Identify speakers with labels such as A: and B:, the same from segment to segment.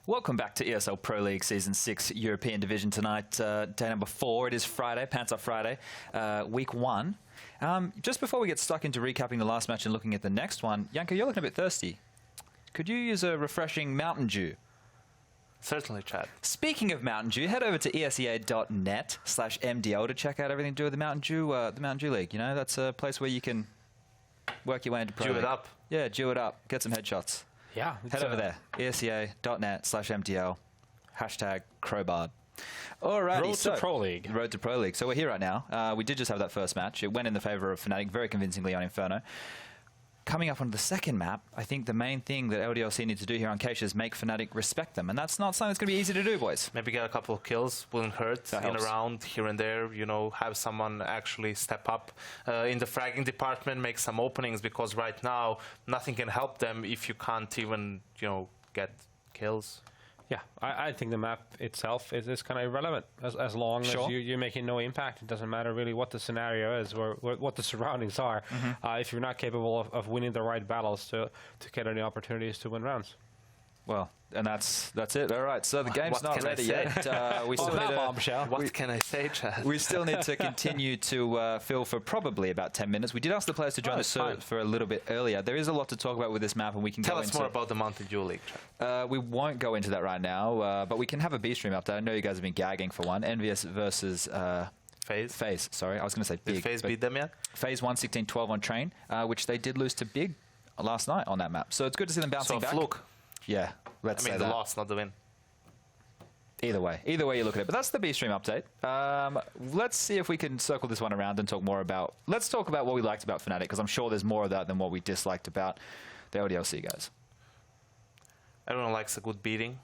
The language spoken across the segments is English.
A: Welcome back to ESL Pro League Season 6 European Division tonight, day number 4. It is Friday, Pants Up Friday, week 1. Just before we get stuck into recapping the last match and looking at the next one, Janko, you're looking a bit thirsty. Could you use a refreshing Mountain Dew?
B: Certainly, Chad.
A: Speaking of Mountain Dew, head over to esea.net/MDL to check out everything to do with the Mountain Dew League. You know, that's a place where you can work your way into Pro League.
B: Dew it up.
A: Yeah, Dew it up. Get some headshots.
C: Yeah.
A: Head over there, esea.net/MDL, #crowbarred. Alrighty,
C: Road to Pro League.
A: Road to Pro League. So we're here right now. We did just have that first match. It went in the favour of fnatic very convincingly on Inferno. Coming up on the second map, I think the main thing that LDLC need to do here on Keisha is make fnatic respect them. And that's not something that's going to be easy to do, boys.
B: Maybe get a couple of kills, wouldn't hurt, in a round, here and there, you know, have someone actually step up in the fragging department, make some openings, because right now, nothing can help them if you can't even, you know, get kills.
C: Yeah, I think the map itself is kind of irrelevant as long as you're making no impact. It doesn't matter really what the scenario is or what the surroundings are. If you're not capable of winning the right battles to get any opportunities to win rounds.
A: Well, and that's it. All right, so the game's not ready yet. We still need
B: What can I say, Chad?
A: We still need to continue to fill for probably about 10 minutes. We did ask the players to join the server for a little bit earlier. There is a lot to talk about with this map, and we can
B: tell us more about the Mountain Dew League, Chad.
A: We won't go into that right now, but we can have a B stream update. I know you guys have been gagging for one. Envious versus FaZe. Sorry, I was going to say Big.
B: Did FaZe beat them yet?
A: FaZe won 16-12 on Train, which they did lose to Big last night on that map. So it's good to see them bouncing back.
B: Fluke.
A: Yeah, let's say
B: the loss, not the win.
A: Either way you look at it. But that's the B-Stream update. Let's see if we can circle this one around and talk more about... Let's talk about what we liked about fnatic, because I'm sure there's more of that than what we disliked about the LDLC guys.
B: Everyone likes a good beating.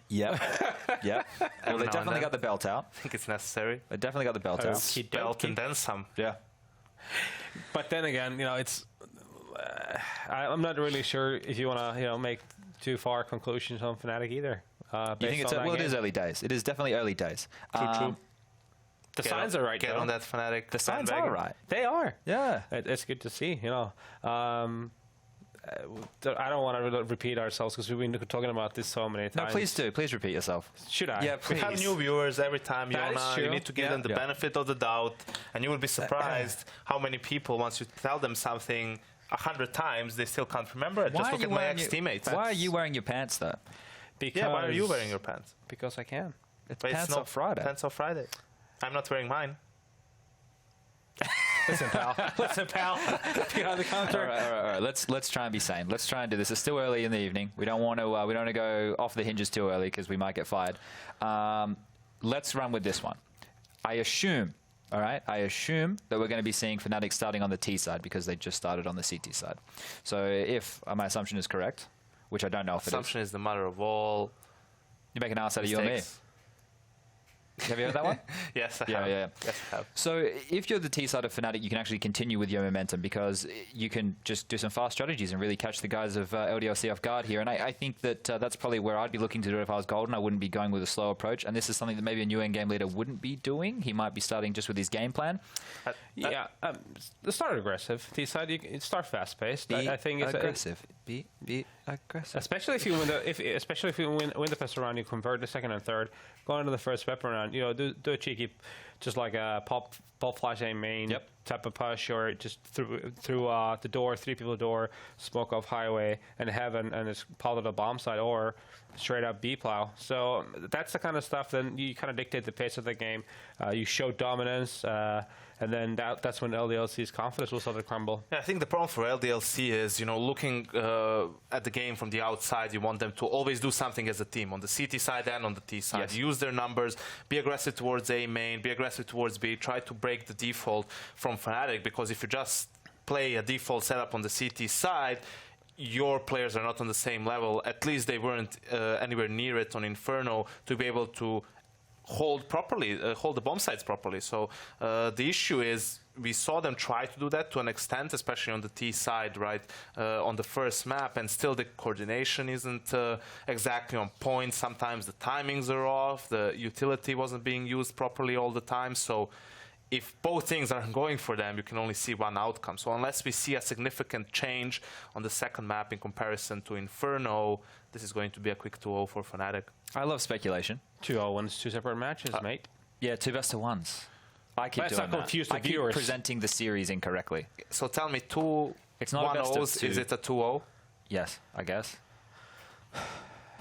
A: Yep. Yep. Well, they definitely got the belt out.
B: I think it's necessary.
A: They definitely got the belt out.
B: Keep belt and then some.
A: Yeah.
C: But then again, you know, it's... I'm not really sure if you want to, you know, make too far conclusions on fnatic either.
A: You think it's well? It is early days. It is definitely early days.
C: True. The signs are right.
B: Get on that fnatic.
A: The signs are right.
C: They are.
A: Yeah.
C: It's good to see. You know. I don't want to repeat ourselves because we've been talking about this so many times.
A: No, please do. Please repeat yourself.
C: Should I?
A: Yeah, please.
B: We have new viewers every time. You need to give them the benefit of the doubt, and you will be surprised how many people, once you tell them something 100 times, they still can't remember it. Just look at my ex-teammates.
A: Why are you wearing your pants, though?
C: Because
B: why are you wearing your pants?
C: Because I can.
A: It's Pants Up Friday.
B: Pants Up Friday. I'm not wearing mine.
C: Listen, pal. Behind the counter.
A: All right. Let's try and be sane. Let's try and do this. It's still early in the evening. We don't want to go off the hinges too early because we might get fired. Let's run with this one. I assume that we're going to be seeing fnatic starting on the T side because they just started on the CT side. So if my assumption is correct, which I don't know if it is.
B: Assumption is the mother of all.
A: You make an ass out of you and me. Have you heard that one?
B: Yes, I have.
A: Yeah.
B: Yes, I have.
A: So if you're the T side of fnatic, you can actually continue with your momentum because you can just do some fast strategies and really catch the guys of LDLC off guard here. And I think that that's probably where I'd be looking to do it if I was Golden. I wouldn't be going with a slow approach. And this is something that maybe a new end-game leader wouldn't be doing. He might be starting just with his game plan.
C: Start aggressive. T side, you start fast-paced. I think it's
A: aggressive. Be aggressive.
C: Especially if you win the first round, you convert the second and third. Go into the first weapon round. You know, do a cheeky, just like a pop flash aim main type of push, or just through the door, 3 people door, smoke off highway and heaven, and it's part of the bomb side, or straight up B plow. So that's the kind of stuff. Then you kind of dictate the pace of the game. You show dominance. And then that's when LDLC's confidence will start to crumble.
B: Yeah, I think the problem for LDLC is, you know, looking at the game from the outside, you want them to always do something as a team, on the CT side and on the T side. Yes. Use their numbers, be aggressive towards A main, be aggressive towards B, try to break the default from fnatic, because if you just play a default setup on the CT side, your players are not on the same level. At least they weren't anywhere near it on Inferno to be able to hold properly, hold the bomb sites properly. So the issue is we saw them try to do that to an extent, especially on the T side, right, on the first map, and still the coordination isn't exactly on point. Sometimes the timings are off, the utility wasn't being used properly all the time. So if both things are going for them, you can only see one outcome. So unless we see a significant change on the second map in comparison to Inferno, this is going to be a quick 2-0 for Fnatic.
A: I love speculation.
C: 2-0 wins 2 separate matches, mate.
A: Yeah, 2 best of 1s. I keep
C: Let's
A: doing
C: not confuse the
A: I keep
C: viewers.
A: presenting the series incorrectly.
B: So tell me, 2
A: It's not a best of
B: 1-0s,
A: 2.
B: is it a 2-0?
A: Yes, I guess.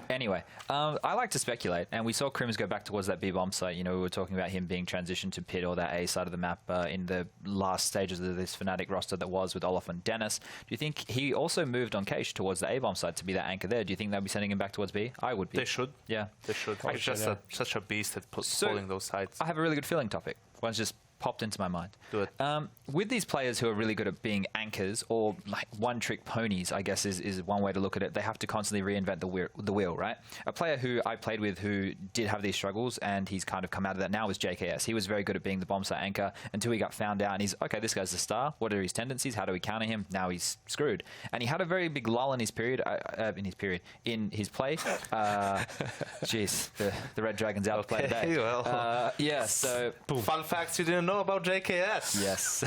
A: Anyway, I like to speculate, and we saw Crims go back towards that B bomb site. You know, we were talking about him being transitioned to pit or that A side of the map in the last stages of this Fnatic roster that was with Olaf and Dennis. Do you think he also moved on Cage towards the A bomb site to be that anchor there? Do you think they'll be sending him back towards B? I would be.
B: They should.
A: Yeah.
B: They should. He's just such a beast at pulling those sides.
A: I have a really good feeling topic. One's just popped into my mind.
B: Do it.
A: With these players who are really good at being anchors or like one-trick ponies, I guess is one way to look at it. They have to constantly reinvent the wheel, right? A player who I played with who did have these struggles and he's kind of come out of that now is JKS. He was very good at being the bomb site anchor until he got found out and he's, okay, this guy's the star. What are his tendencies? How do we counter him? Now he's screwed. And he had a very big lull in his period, in his play. Jeez, the Red Dragon's out to play today.
B: Well.
A: Yeah, so...
B: Fun facts you didn't know about JKS.
A: Yes.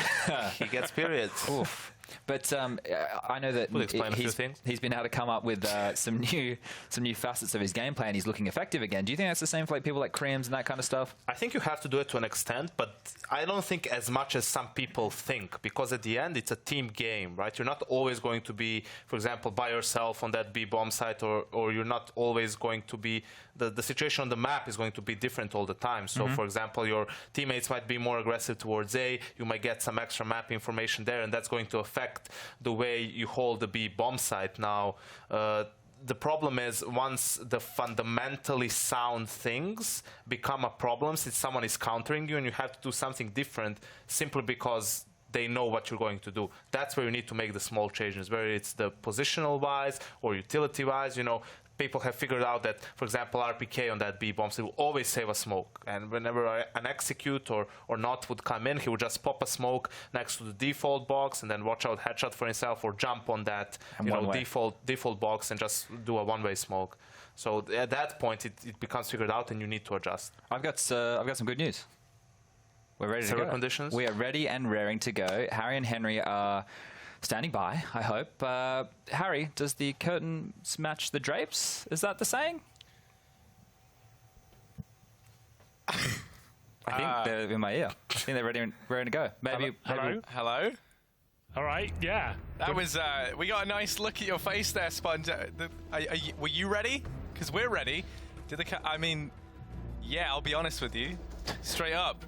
B: He gets periods.
A: Oof. But I know that he's been able to come up with some new facets of his gameplay, and he's looking effective again. Do you think that's the same for like people like Crims and that kind of stuff?
B: I think you have to do it to an extent, but I don't think as much as some people think, because at the end it's a team game, right? You're not always going to be, for example, by yourself on that B bomb site, or you're not always going to be. The situation on the map is going to be different all the time. So, for example, your teammates might be more aggressive towards A. You might get some extra map information there, and that's going to affect the way you hold the B bomb site. Now, the problem is once the fundamentally sound things become a problem, since someone is countering you and you have to do something different simply because they know what you're going to do. That's where you need to make the small changes, whether it's the positional-wise or utility-wise. You know, people have figured out that, for example, RPK on that B bombs, he will always save a smoke. And whenever an execute or not would come in, he would just pop a smoke next to the default box and then watch out headshot for himself or jump on that default box and just do a one-way smoke. So at that point, it becomes figured out and you need to adjust.
A: I've got some good news. We're ready to go.
B: Conditions?
A: We are ready and raring to go. Harry and Henry are standing by, I hope. Harry, does the curtains match the drapes? Is that the saying? I think they're in my ear. I think they're ready to go. Maybe.
D: Hello?
E: All right, yeah.
D: That was, we got a nice look at your face there, Sponge. Were you ready? Because we're ready. I mean, yeah, I'll be honest with you. Straight up.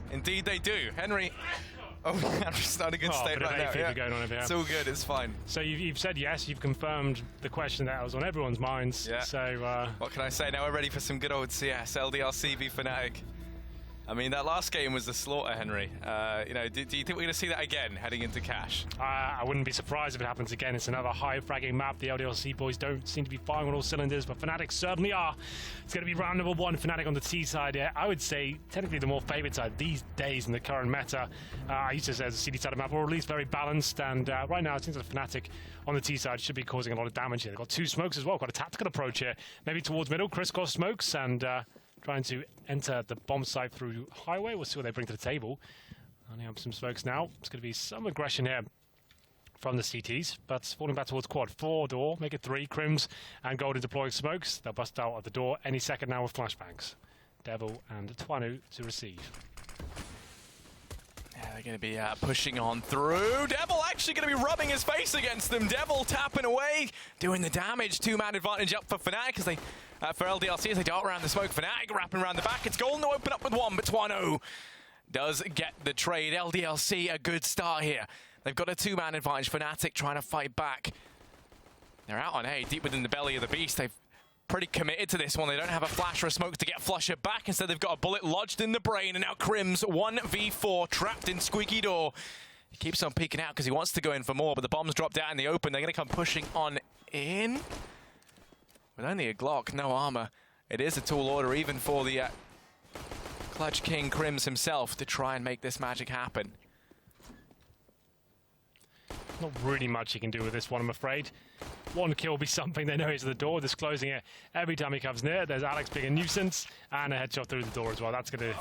D: Indeed they do. Henry... Oh, Henry's not in a good state right now. Yeah.
E: Going on over here.
D: It's all good, it's fine.
E: So you've said yes, you've confirmed the question that was on everyone's minds.
D: Yeah.
E: So
D: what can I say? Now we're ready for some good old CS, LDLC v Fnatic. I mean, that last game was a slaughter, Henry. You know, do you think we're going to see that again heading into Cash?
E: I wouldn't be surprised if it happens again. It's another high-fragging map. The LDLC boys don't seem to be firing on all cylinders, but Fnatic certainly are. It's going to be round number 1, Fnatic on the T side here. I would say, technically, the more favoured side these days in the current meta. I used to say the CD side of the map, or at least very balanced, and right now it seems like Fnatic on the T side should be causing a lot of damage here. They've got 2 smokes as well, got a tactical approach here. Maybe towards middle, crisscross smokes, and... trying to enter the bomb site through highway. We'll see what they bring to the table. Only have some smokes now. It's going to be some aggression here from the CTs, but falling back towards quad 4 door, make it 3. Crims and Golden deploying smokes. They'll bust out at the door any second now with flashbangs. Devil and Twanu to receive.
D: Yeah, they're going to be pushing on through. Devil actually going to be rubbing his face against them. Devil tapping away, doing the damage. 2-man advantage up for Fnatic as they, for LDLC as they dart around the smoke. Fnatic wrapping around the back. It's Golden to open up with 1, but Twano does get the trade. LDLC a good start here. They've got a 2-man advantage. Fnatic trying to fight back. They're out on A, deep within the belly of the beast. They've pretty committed to this one. They don't have a flash or a smoke to get Flusher back. Instead, they've got a bullet lodged in the brain. And now Crims, 1v4, trapped in Squeaky Door. He keeps on peeking out because he wants to go in for more, but the bomb's dropped out in the open. They're going to come pushing on in. With only a Glock, no armor. It is a tall order, even for the Clutch King Crims himself, to try and make this magic happen.
E: Not really much he can do with this one, I'm afraid. 1 kill will be something. They know he's at the door, disclosing it every time he comes near. There's Alex being a nuisance, and a headshot through the door as well. That's going to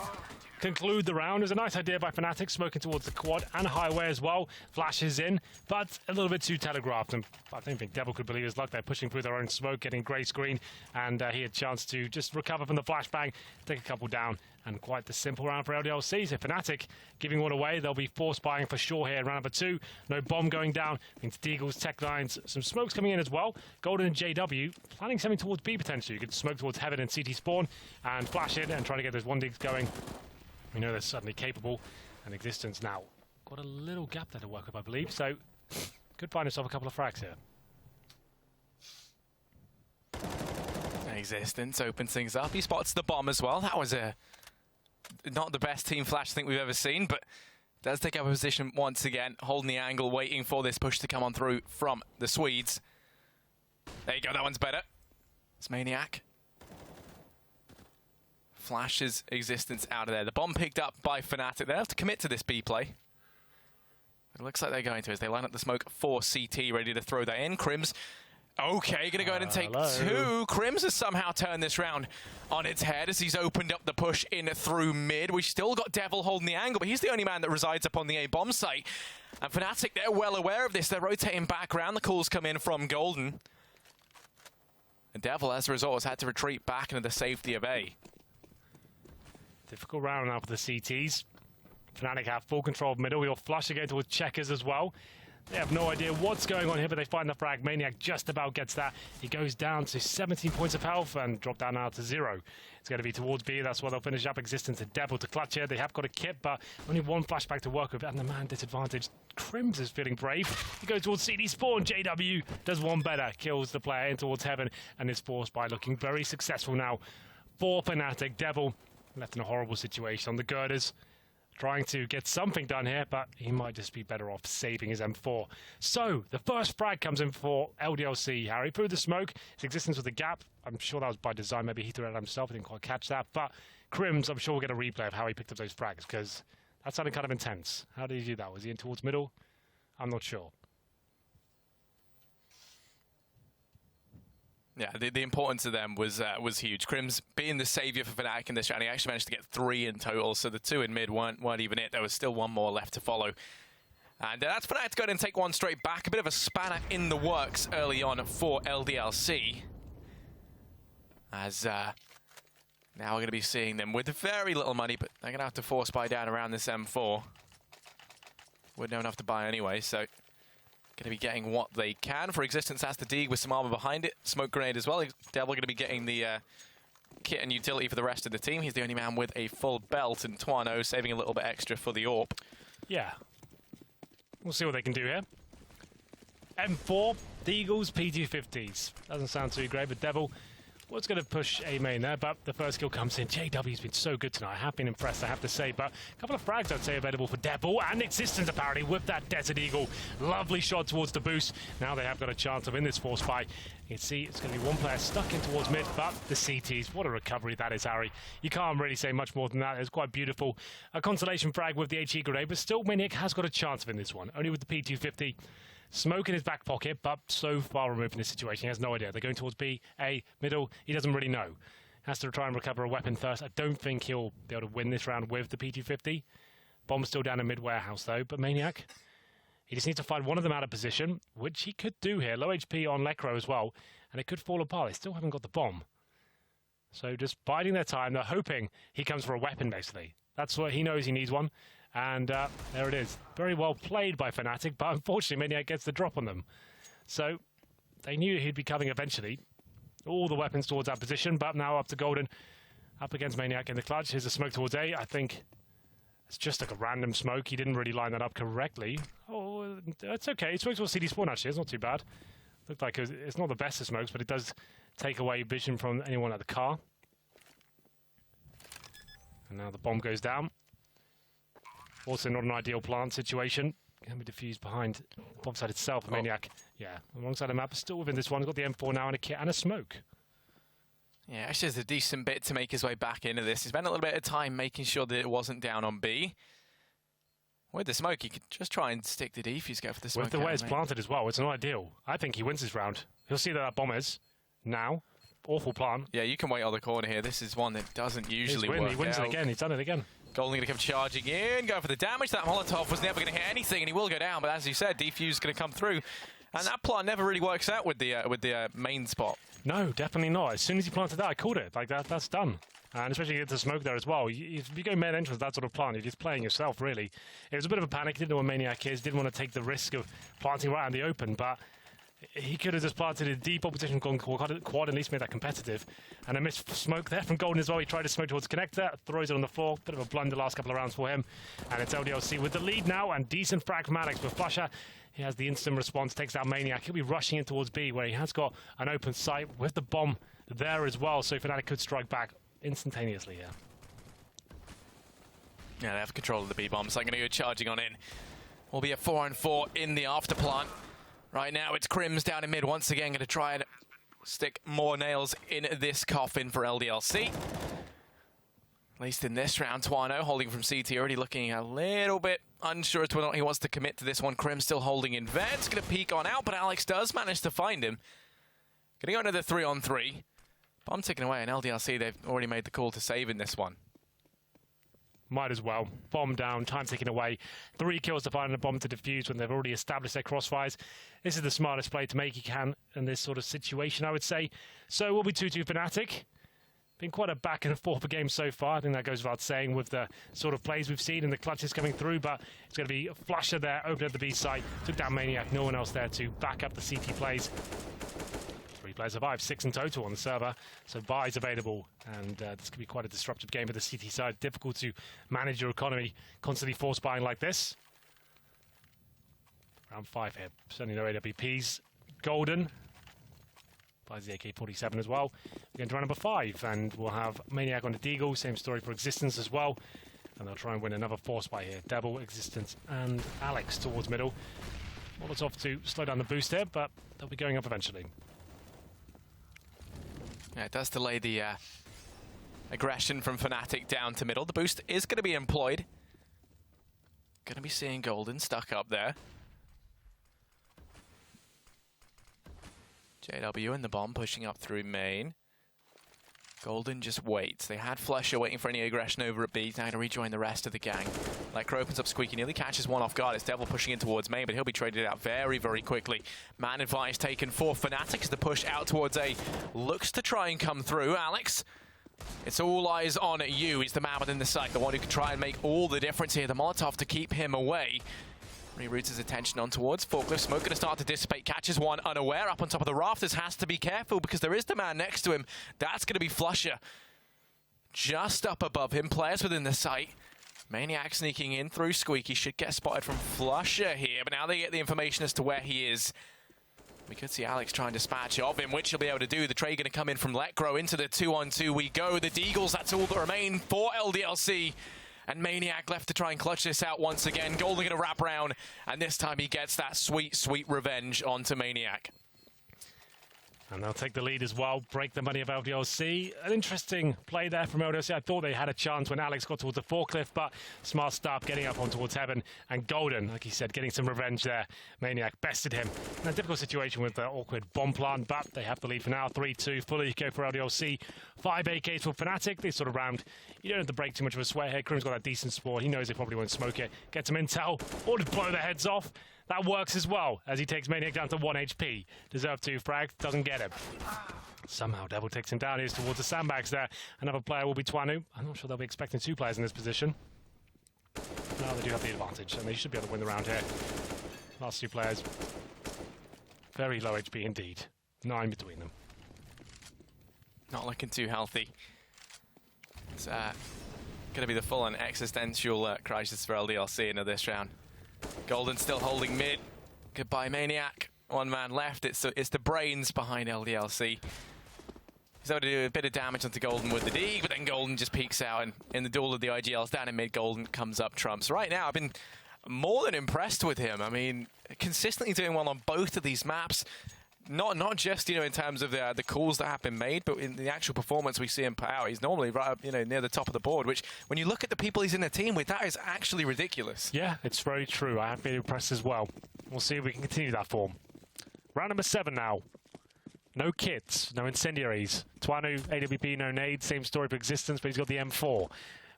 E: conclude the round. It was a nice idea by fnatic, smoking towards the quad and highway as well. Flashes in, but a little bit too telegraphed. And I don't think Devil could believe his luck. They're pushing through their own smoke, getting grey screen, and he had a chance to just recover from the flashbang, take a couple down, and quite the simple round for LDLC. So fnatic giving one away. They'll be force buying for sure here in round number 2. No bomb going down. Means Deagles, Tech Lines, some smokes coming in as well. Golden and JW planning something towards B potentially. You could smoke towards Heaven and CT spawn and flash in and try to get those 1-digs going. We know they're suddenly capable, and Existence now got a little gap there to work with, I believe, so could find himself a couple of frags here.
D: Existence opens things up. He spots the bomb as well. That was not the best team flash I think we've ever seen, but does take up a position once again, holding the angle, waiting for this push to come on through from the Swedes. There you go, that one's better. It's Maniac. Flashes Existence out of there. The bomb picked up by fnatic. They have to commit to this B play. It looks like they're going to as they line up the smoke for CT, ready to throw that in. Crims, okay, going to go ahead and take 2. Crims has somehow turned this round on its head as he's opened up the push in through mid. We've still got Devil holding the angle, but he's the only man that resides up on the A bomb site. And fnatic, they're well aware of this. They're rotating back around. The calls come in from Golden. And Devil, as a result, has had to retreat back into the safety of A.
E: Difficult round now for the CTs. fnatic have full control of middle. We'll flush again towards Checkers as well. They have no idea what's going on here, but they find the frag. Maniac just about gets that. He goes down to 17 points of health and drop down now to 0. It's going to be towards B. That's where they'll finish up. Existence and Devil to clutch here. They have got a kit, but only 1 flashback to work with, and the man disadvantage. Crims is feeling brave. He goes towards CD spawn. JW does one better. Kills the player in towards Heaven, and is forced by looking very successful now for fnatic. Devil left in a horrible situation on the girders, trying to get something done here, but he might just be better off saving his M4. So, the first frag comes in for LDLC. Harry through the smoke. His Existence with a gap. I'm sure that was by design. Maybe he threw it at himself. I didn't quite catch that. But Crims, I'm sure we'll get a replay of how he picked up those frags, because that sounded kind of intense. How did he do that? Was he in towards middle? I'm not sure.
D: Yeah, the importance of them was huge. Crims being the saviour for fnatic in this round, he actually managed to get 3 in total, so the 2 in mid weren't even it. There was still 1 more left to follow. And that's fnatic to go ahead and take 1 straight back. A bit of a spanner in the works early on for LDLC. As now we're going to be seeing them with very little money, but they're going to have to force buy down around this M4. Wouldn't have enough to buy anyway, so going to be getting what they can. For Existence has the Deag with some armor behind it. Smoke grenade as well. Devil going to be getting the kit and utility for the rest of the team. He's the only man with a full belt, and Twano saving a little bit extra for the AWP.
E: Yeah. We'll see what they can do here. M4, Deagles, P250s. Doesn't sound too great, but Devil was going to push A main there, but the first kill comes in. JW's been so good tonight. I have been impressed, I have to say, but a couple of frags, I'd say, available for Devil, and Existence, apparently, with that Desert Eagle. Lovely shot towards the boost. Now they have got a chance of winning this force fight. You can see it's going to be 1 player stuck in towards mid, but the CTs, what a recovery that is, Harry. You can't really say much more than that. It's quite beautiful. A consolation frag with the HE grenade, but still, Maniac has got a chance of winning this one, only with the P250. Smoke in his back pocket, but so far removed from this situation, he has no idea. They're going towards B, A, middle. He doesn't really know. Has to try and recover a weapon first. I don't think he'll be able to win this round with the P250. Bomb's still down in mid-warehouse, though. But Maniac, he just needs to find one of them out of position, which he could do here. Low HP on Lecro as well, and it could fall apart. They still haven't got the bomb. So just biding their time. They're hoping he comes for a weapon, basically. That's what he knows he needs one. And there it is. Very well played by fnatic, but unfortunately Maniac gets the drop on them. So they knew he'd be coming eventually. All the weapons towards that position, but now up to Golden. Up against Maniac in the clutch. Here's a smoke towards A. I think it's just like a random smoke. He didn't really line that up correctly. Oh, it's okay. He smokes towards CD spawn, actually. It's not too bad. Looked like it's not the best of smokes, but it does take away vision from anyone at the car. And now the bomb goes down. Also not an ideal plant situation. Can be diffused behind the bomb site itself. Maniac, yeah, alongside the map, is still within this one. He's got the M4 now and a kit and a smoke.
D: Yeah, actually has a decent bit to make his way back into this. He spent a little bit of time making sure that it wasn't down on B. With the smoke, he could just try and stick the defuse, go for the smoke.
E: With the way it's planted as well, it's not ideal. I think he wins this round. He'll see that bomb is now. Awful plan.
D: Yeah, you can wait on the corner here. This is one that doesn't usually work
E: He wins
D: out.
E: it again. He's done it again.
D: Golden going to come charging in, go for the damage. That Molotov was never going to hit anything, and he will go down. But as you said, Defuse is going to come through. And that plant never really works out with the main spot.
E: No, definitely not. As soon as he planted that, I called it. Like, that's done. And especially you get the smoke there as well. If you go main entrance, that sort of plant, you're just playing yourself, really. It was a bit of a panic. Didn't know what Maniac is. Didn't want to take the risk of planting right in the open. But he could have just planted a deep opposition quad, at least made that competitive. And a missed smoke there from Golden as well. He tried to smoke towards connector, throws it on the floor. Bit of a blunder last couple of rounds for him. And it's LDLC with the lead now, and decent frag from Alex. But flusha, he has the instant response, takes out Maniac. He'll be rushing in towards B, where he has got an open sight with the bomb there as well. So fnatic could strike back instantaneously, yeah.
D: Yeah, they have control of the B-bomb, so I'm going to go charging on in. We'll be a 4-on-4 in the after plant. Right now, it's Crims down in mid once again, going to try and stick more nails in this coffin for LDLC. At least in this round, Twano holding from CT, already looking a little bit unsure as to whether or not he wants to commit to this one. Crims still holding in Vents, going to peek on out, but Alex does manage to find him. Going to go another 3-on-3. Bomb taken away, and LDLC, they've already made the call to save in this one.
E: Might as well. Bomb down, time taken away. 3 kills to find a bomb to defuse when they've already established their crossfires. This is the smartest play to make you can in this sort of situation, I would say. So we'll be 2-2 Fnatic. Been quite a back and forth game so far. I think that goes without saying with the sort of plays we've seen and the clutches coming through, but it's going to be a flusher there, open at the B site. Took down Maniac, no one else there to back up the CT plays. 3 players survive, 6 in total on the server, so buys available, and this could be quite a disruptive game for the CT side. Difficult to manage your economy, constantly force buying like this. Round 5 here, certainly no AWPs. Golden buys the AK-47 as well. We're going to round number 5, and we'll have Maniac on the Deagle, same story for Existence as well, and they'll try and win another force buy here. Devil, Existence, and Alex towards middle. Molotov to slow down the boost here, but they'll be going up eventually.
D: Yeah, it does delay the aggression from Fnatic down to middle. The boost is going to be employed. Going to be seeing Golden stuck up there. JW and the bomb pushing up through main. Golden just waits. They had flusha waiting for any aggression over at B. Now going to rejoin the rest of the gang. Lekr opens up Squeaky, nearly catches one off guard. It's Devil pushing in towards main, but he'll be traded out very, very quickly. Man advice taken for Fnatic as the push out towards A looks to try and come through. Alex, it's all eyes on you. He's the man within the site, the one who can try and make all the difference here. The Molotov to keep him away. Reroutes his attention on towards Forklift. Smoke going to start to dissipate. Catches one unaware up on top of the rafters. Has to be careful because there is the man next to him. That's going to be flusha. Just up above him. Players within the site. Maniac sneaking in through Squeaky. Should get spotted from flusha here. But now they get the information as to where he is. We could see Alex trying to dispatch of him, which he'll be able to do. The trade going to come in from Lekr. Into the 2-on-2 we go. The Deagles, that's all that remain for LDLC. And Maniac left to try and clutch this out once again. Golden going to wrap round, and this time he gets that sweet, sweet revenge onto Maniac.
E: And they'll take the lead as well, break the money of LDLC. An interesting play there from LDLC. I thought they had a chance when Alex got towards the forklift, but smart stop, getting up on towards Heaven. And Golden, like he said, getting some revenge there. Maniac bested him. In a difficult situation with the awkward bomb plant, but they have the lead for now. 3-2, fully go for LDLC. 5 AKs for Fnatic. This sort of round, you don't have to break too much of a sweat here. Krim's got that decent spawn. He knows they probably won't smoke it. Get some intel, or to blow their heads off. That works as well, as he takes Maniac down to 1 HP. Deserve 2 frags, doesn't get him. Somehow Devil takes him down. He's towards the sandbags there. Another player will be Twanu. I'm not sure they'll be expecting 2 players in this position. No, they do have the advantage, and they should be able to win the round here. Last 2 players. Very low HP indeed. 9 between them.
D: Not looking too healthy. It's going to be the full-on existential crisis for LDLC in this round. Golden still holding mid. Goodbye, Maniac. 1 man left. It's the brains behind LDLC. He's able to do a bit of damage onto Golden with the D, but then Golden just peeks out, and in the duel of the IGLs down in mid, Golden comes up trumps. Right now, I've been more than impressed with him. I mean, consistently doing well on both of these maps. Not just, in terms of the calls that have been made, but in the actual performance we see him put out. He's normally right up, near the top of the board, which, when you look at the people he's in the team with, that is actually ridiculous.
E: Yeah, it's very true. I have been impressed as well. We'll see if we can continue that form. Round number 7 now. No kits, no incendiaries. Twanu, AWP, no nades. Same story for Existence, but he's got the M4.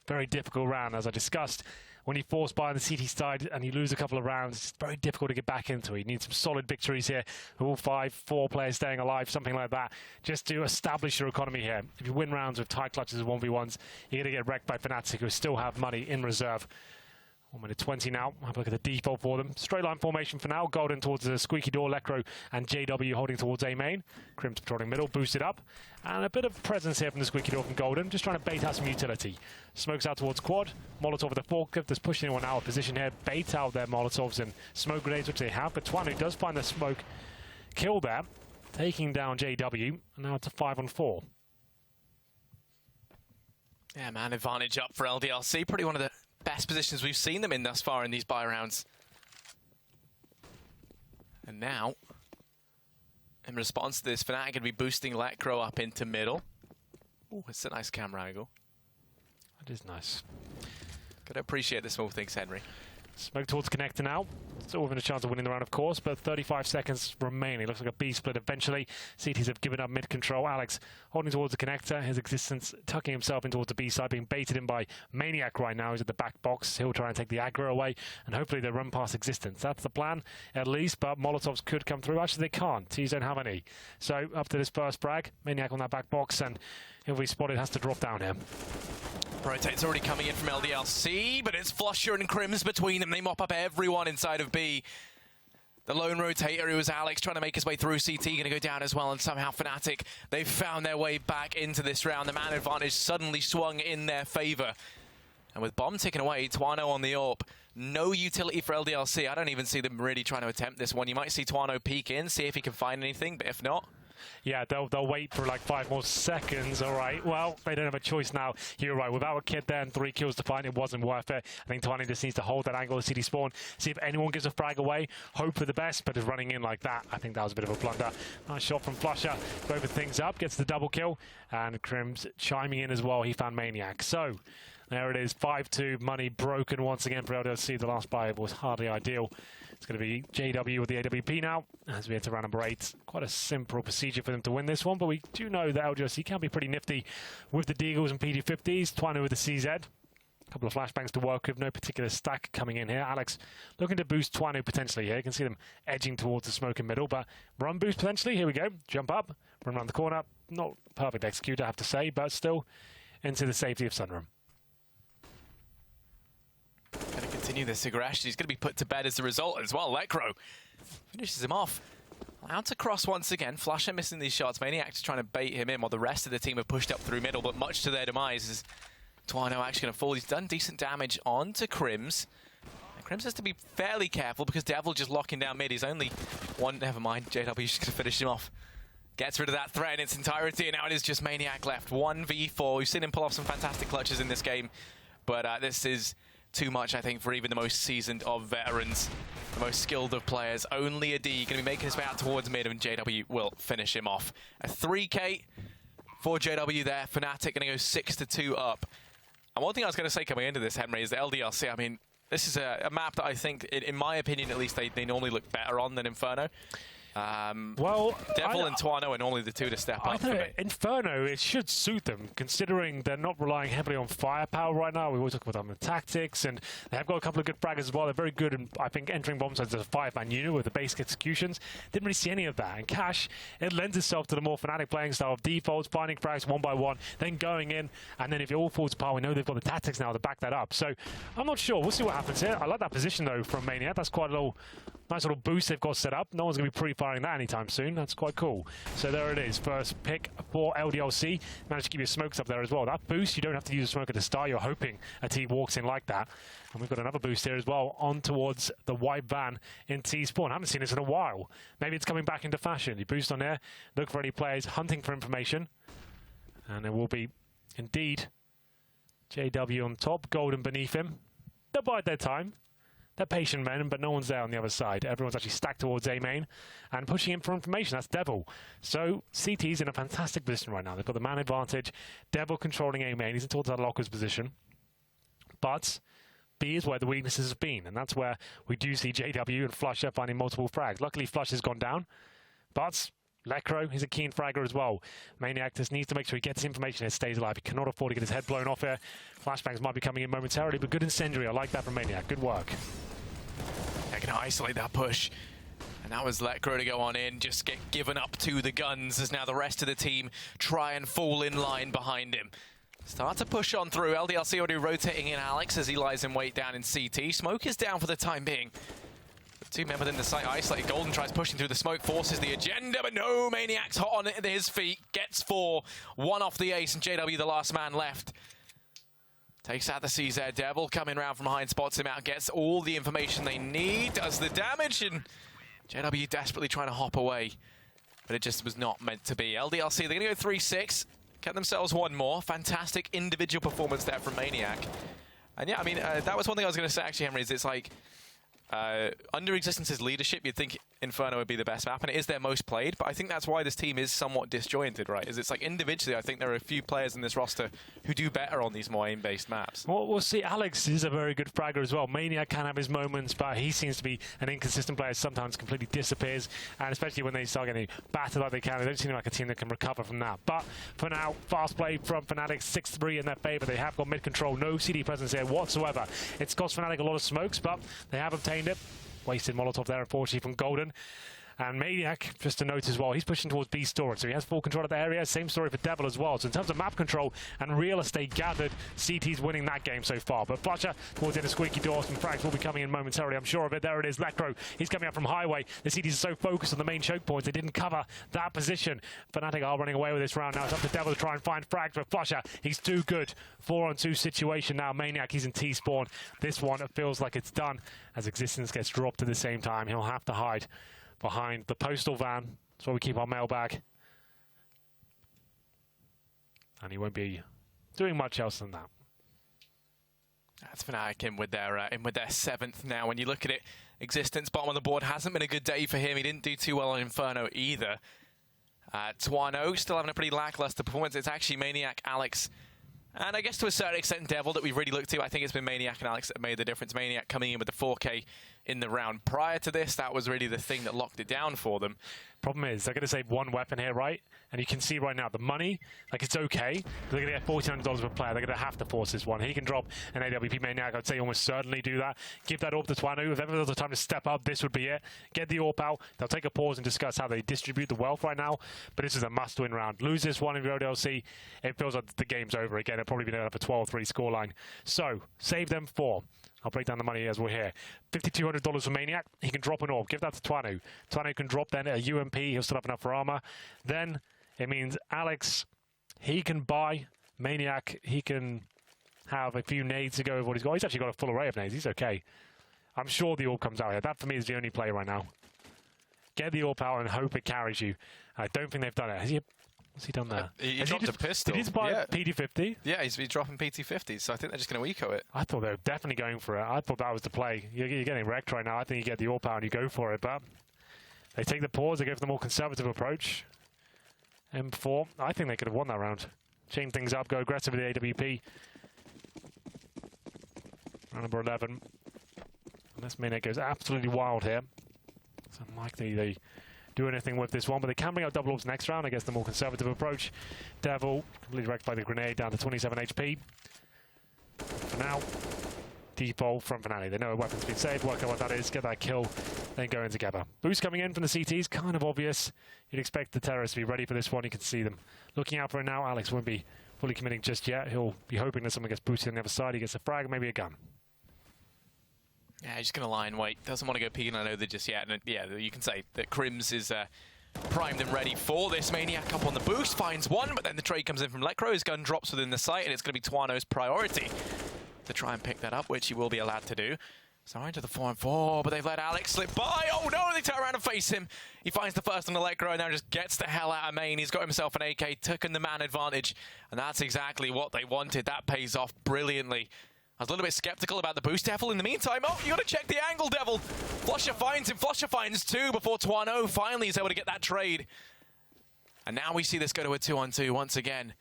E: very difficult round, as I discussed. When you force by on the CT side and you lose a couple of rounds, it's very difficult to get back into it. You need some solid victories here. All 4 players staying alive, something like that, just to establish your economy here. If you win rounds with tight clutches and 1v1s, you're going to get wrecked by fnatic, who still have money in reserve. 1 minute 20 now. Have a look at the default for them. Straight line formation for now. Golden towards the squeaky door. Lecro and JW holding towards A main. Crims patrolling middle. Boosted up. And a bit of presence here from the squeaky door from Golden. Just trying to bait out some utility. Smokes out towards quad. Molotov with the forklift. That's pushing anyone out of position here. Bait out their Molotovs and smoke grenades, which they have. But Twanu does find the smoke kill there. Taking down JW. And now it's a 5-on-4.
D: Yeah, man advantage up for LDLC. Probably one of the best positions we've seen them in thus far in these buy rounds. And now, in response to this, fnatic going to be boosting Lecro up into middle. Oh, it's a nice camera angle.
E: That is nice.
D: Gotta appreciate the small things, Henry.
E: Smoke towards connector now. Still within a chance of winning the round, of course, but 35 seconds remaining. Looks like a B split eventually. CTs have given up mid-control. Alex holding towards the connector. His existence tucking himself in towards the B side, being baited in by Maniac right now. He's at the back box. He'll try and take the aggro away, and hopefully they run past existence. That's the plan, at least, but Molotovs could come through. Actually, they can't. Tees don't have any. So, up to this first frag. Maniac on that back box, and if we spot it, has to drop down here.
D: Rotate's already coming in from LDLC, but it's Flusher and Crims between them. They mop up everyone inside of B. The lone rotator, who was Alex, trying to make his way through CT, going to go down as well, and somehow fnatic, they've found their way back into this round. The man advantage suddenly swung in their favor. And with bomb taken away, Twano on the AWP. No utility for LDLC. I don't even see them really trying to attempt this one. You might see Twano peek in, see if he can find anything, but if not...
E: Yeah, they'll wait for like 5 more seconds. All right, well, they don't have a choice now. You're right, without a kid there and 3 kills to find, it wasn't worth it. I think Twani just needs to hold that angle of CD spawn, see if anyone gives a frag away, hope for the best, but is running in like that. I think that was a bit of a blunder. Nice shot from Flusher to open things up, gets the double kill, and Crims chiming in as well. He found Maniac. So there it is, 5-2, money broken once again for LDLC. The last buy was hardly ideal. It's going to be JW with the AWP now, as we enter round number 8. Quite a simple procedure for them to win this one, but we do know that LDLC can be pretty nifty with the Deagles and PD50s. Twanu with the CZ. A couple of flashbangs to work with, no particular stack coming in here. Alex looking to boost Twanu potentially here. You can see them edging towards the smoke in middle, but run boost potentially. Here we go. Jump up, run around the corner. Not perfect execute, I have to say, but still into the safety of Sunroom.
D: Going to continue this aggression. He's going to be put to bed as a result as well. Lecro finishes him off. Out to cross once again. Flasher missing these shots. Maniac just trying to bait him in while the rest of the team have pushed up through middle, but much to their demise is Twano actually going to fall. He's done decent damage onto Crims. And Crims has to be fairly careful because Devil just locking down mid. He's only one. Never mind. JW's just going to finish him off. Gets rid of that threat in its entirety, and now it is just Maniac left. 1v4. We've seen him pull off some fantastic clutches in this game, but this is too much, I think, for even the most seasoned of veterans, the most skilled of players. Only a D going to be making his way out towards mid, and JW will finish him off. A 3K for JW there. fnatic going to go 6-2 up. And one thing I was going to say coming into this, Henry, is the LDLC. I mean, this is a map that I think, in my opinion at least, they normally look better on than Inferno.
E: Well,
D: Devil and Twano are normally the two to step up for me.
E: Inferno, it should suit them, considering they're not relying heavily on firepower right now. We always talk about them with tactics, and they have got a couple of good fraggers as well. They're very good, and I think entering bomb sites as a 5-man unit with the basic executions. Didn't really see any of that. And Cash, it lends itself to the more fnatic playing style of defaults, finding frags one by one, then going in, and then if it all falls apart, we know they've got the tactics now to back that up. So I'm not sure. We'll see what happens here. I like that position, though, from Maniac. That's quite a little nice little boost they've got set up. No one's going to be pre-firing that anytime soon. That's quite cool. So there it is. First pick for LDLC. Managed to keep your smokes up there as well. That boost, you don't have to use a smoke at the start. You're hoping a T walks in like that. And we've got another boost here as well on towards the white van in T spawn. I haven't seen this in a while. Maybe it's coming back into fashion. You boost on there, look for any players hunting for information. And there will be, indeed, JW on top, Golden beneath him. They'll bide their time. They're patient men, but no one's there on the other side. Everyone's actually stacked towards A main and pushing in for information. That's Devil. So CT's in a fantastic position right now. They've got the man advantage. Devil controlling A main. He's in towards that locker's position. But B is where the weaknesses have been, and that's where we do see JW and Flusher finding multiple frags. Luckily, Flusher's gone down, but Lecro is a keen fragger as well. Maniac just needs to make sure he gets information and stays alive. He cannot afford to get his head blown off here. Flashbangs might be coming in momentarily, but good incendiary. I like that from Maniac. Good work.
D: They're going to isolate that push. And that was Lecro to go on in, just get given up to the guns as now the rest of the team try and fall in line behind him. Start to push on through. LDLC already rotating in Alex as he lies in wait down in CT. Smoke is down for the time being. The two men within the site isolated. Golden tries pushing through the smoke, forces the agenda, but no, Maniac's hot on his feet. Gets 4, 1 off the ace, and JW the last man left. Takes out the CZ. Devil coming around from behind, spots him out, gets all the information they need, does the damage, and JW desperately trying to hop away. But it just was not meant to be. LDLC, they're going to go 3-6, get themselves one more. Fantastic individual performance there from Maniac. And yeah, I mean, that was one thing I was going to say, actually, Henry, is it's like, under Existence's leadership, you'd think Inferno would be the best map, and it is their most played, but I think that's why this team is somewhat disjointed, right? Is it's like individually, I think there are a few players in this roster who do better on these more aim-based maps.
E: Well, we'll see. Alex is a very good fragger as well. Maniac can have his moments, but he seems to be an inconsistent player, sometimes completely disappears, and especially when they start getting battered like they can, they don't seem like a team that can recover from that. But for now, fast play from Fnatic, 6-3 in their favor. They have got mid-control, no CD presence here whatsoever. It's cost Fnatic a lot of smokes, but they have obtained it. Wasted Molotov there, unfortunately, from Golden. And Maniac, just to note as well, he's pushing towards B storage, so he has full control of the area. Same story for Devil as well. So in terms of map control and real estate gathered, CT's winning that game so far. But Flusher towards the end of squeaky doors, and frags will be coming in momentarily, I'm sure of it. There it is, Lecro. He's coming up from Highway. The CT's are so focused on the main choke points, they didn't cover that position. Fnatic are running away with this round now. It's up to Devil to try and find frags, but Flusher, he's too good. 4-on-2 situation now. Maniac, he's in T-spawn. This one, it feels like it's done. As Existence gets dropped at the same time, he'll have to hide behind the postal van. That's where we keep our mailbag. And he won't be doing much else than that.
D: That's Fnatic in with their 7th now. When you look at it, Existence bottom on the board hasn't been a good day for him. He didn't do too well on Inferno either. Twano still having a pretty lackluster performance. It's actually Maniac, Alex, and I guess to a certain extent Devil that we've really looked to. I think it's been Maniac and Alex that made the difference. Maniac coming in with the 4K in the round prior to this, that was really the thing that locked it down for them.
E: Problem is, they're going to save one weapon here, right? And you can see right now, the money, like, it's okay. They're going to get $1,400 per player. They're going to have to force this one. He can drop an AWP Maniac. I'd say almost certainly do that. Give that AWP to Twanu. If ever there's a time to step up, this would be it. Get the AWP out. They'll take a pause and discuss how they distribute the wealth right now. But this is a must-win round. Lose this one in the LDLC, it feels like the game's over again. It'll probably be up a 12-3 scoreline. So, save them 4. I'll break down the money as we're here. $5,200 for Maniac. He can drop an AWP. Give that to Twanu. Twanu can drop then a UMP. He'll still have enough for armor. Then it means Alex, he can buy. Maniac, he can have a few nades to go with what he's got. He's actually got a full array of nades. He's okay. I'm sure the AWP comes out here. That, for me, is the only play right now. Get the AWP out and hope it carries you. I don't think they've done it. What's he done there?
D: He dropped a pistol.
E: Did he just buy a PT-50?
D: Yeah, he's dropping PT-50s, so I think they're just going to eco it.
E: I thought they were definitely going for it. I thought that was the play. You're getting wrecked right now. I think you get the AWP out and you go for it, but they take the pause. They go for the more conservative approach. M4, I think they could have won that round. Chain things up, go aggressive with the AWP. Round number 11. Unless Maniac goes absolutely wild here. It's unlikely they do anything with this one, but they can bring out double AWPs next round. I guess the more conservative approach. Devil, completely wrecked by the grenade, down to 27 HP. For now, default from Fnatic. They know a weapon's been saved, work out what that is, get that kill, then go in together. Boost coming in from the CTs, kind of obvious. You'd expect the terrorists to be ready for this one. You can see them looking out for it now. Alex won't be fully committing just yet. He'll be hoping that someone gets boosted on the other side. He gets a frag, maybe a gun.
D: Yeah, he's just going to lie and wait. Doesn't want to go peeking. I know they're just yet. And yeah, you can say that Crims is primed and ready for this. Maniac up on the boost, finds one, but then the trade comes in from Lecro. His gun drops within the site, and it's going to be Twano's priority to try and pick that up, which he will be allowed to do. So into the 4-on-4, but they've let Alex slip by. Oh no, they turn around and face him. He finds the first on the Lecro and now just gets the hell out of main. He's got himself an AK, taken the man advantage, and that's exactly what they wanted. That pays off brilliantly. I was a little bit skeptical about the boost, Devil. In the meantime, oh, you got to check the angle, Devil. Flusher finds him. Flusher finds 2 before Twano finally is able to get that trade. And now we see this go to a 2-on-2 once again.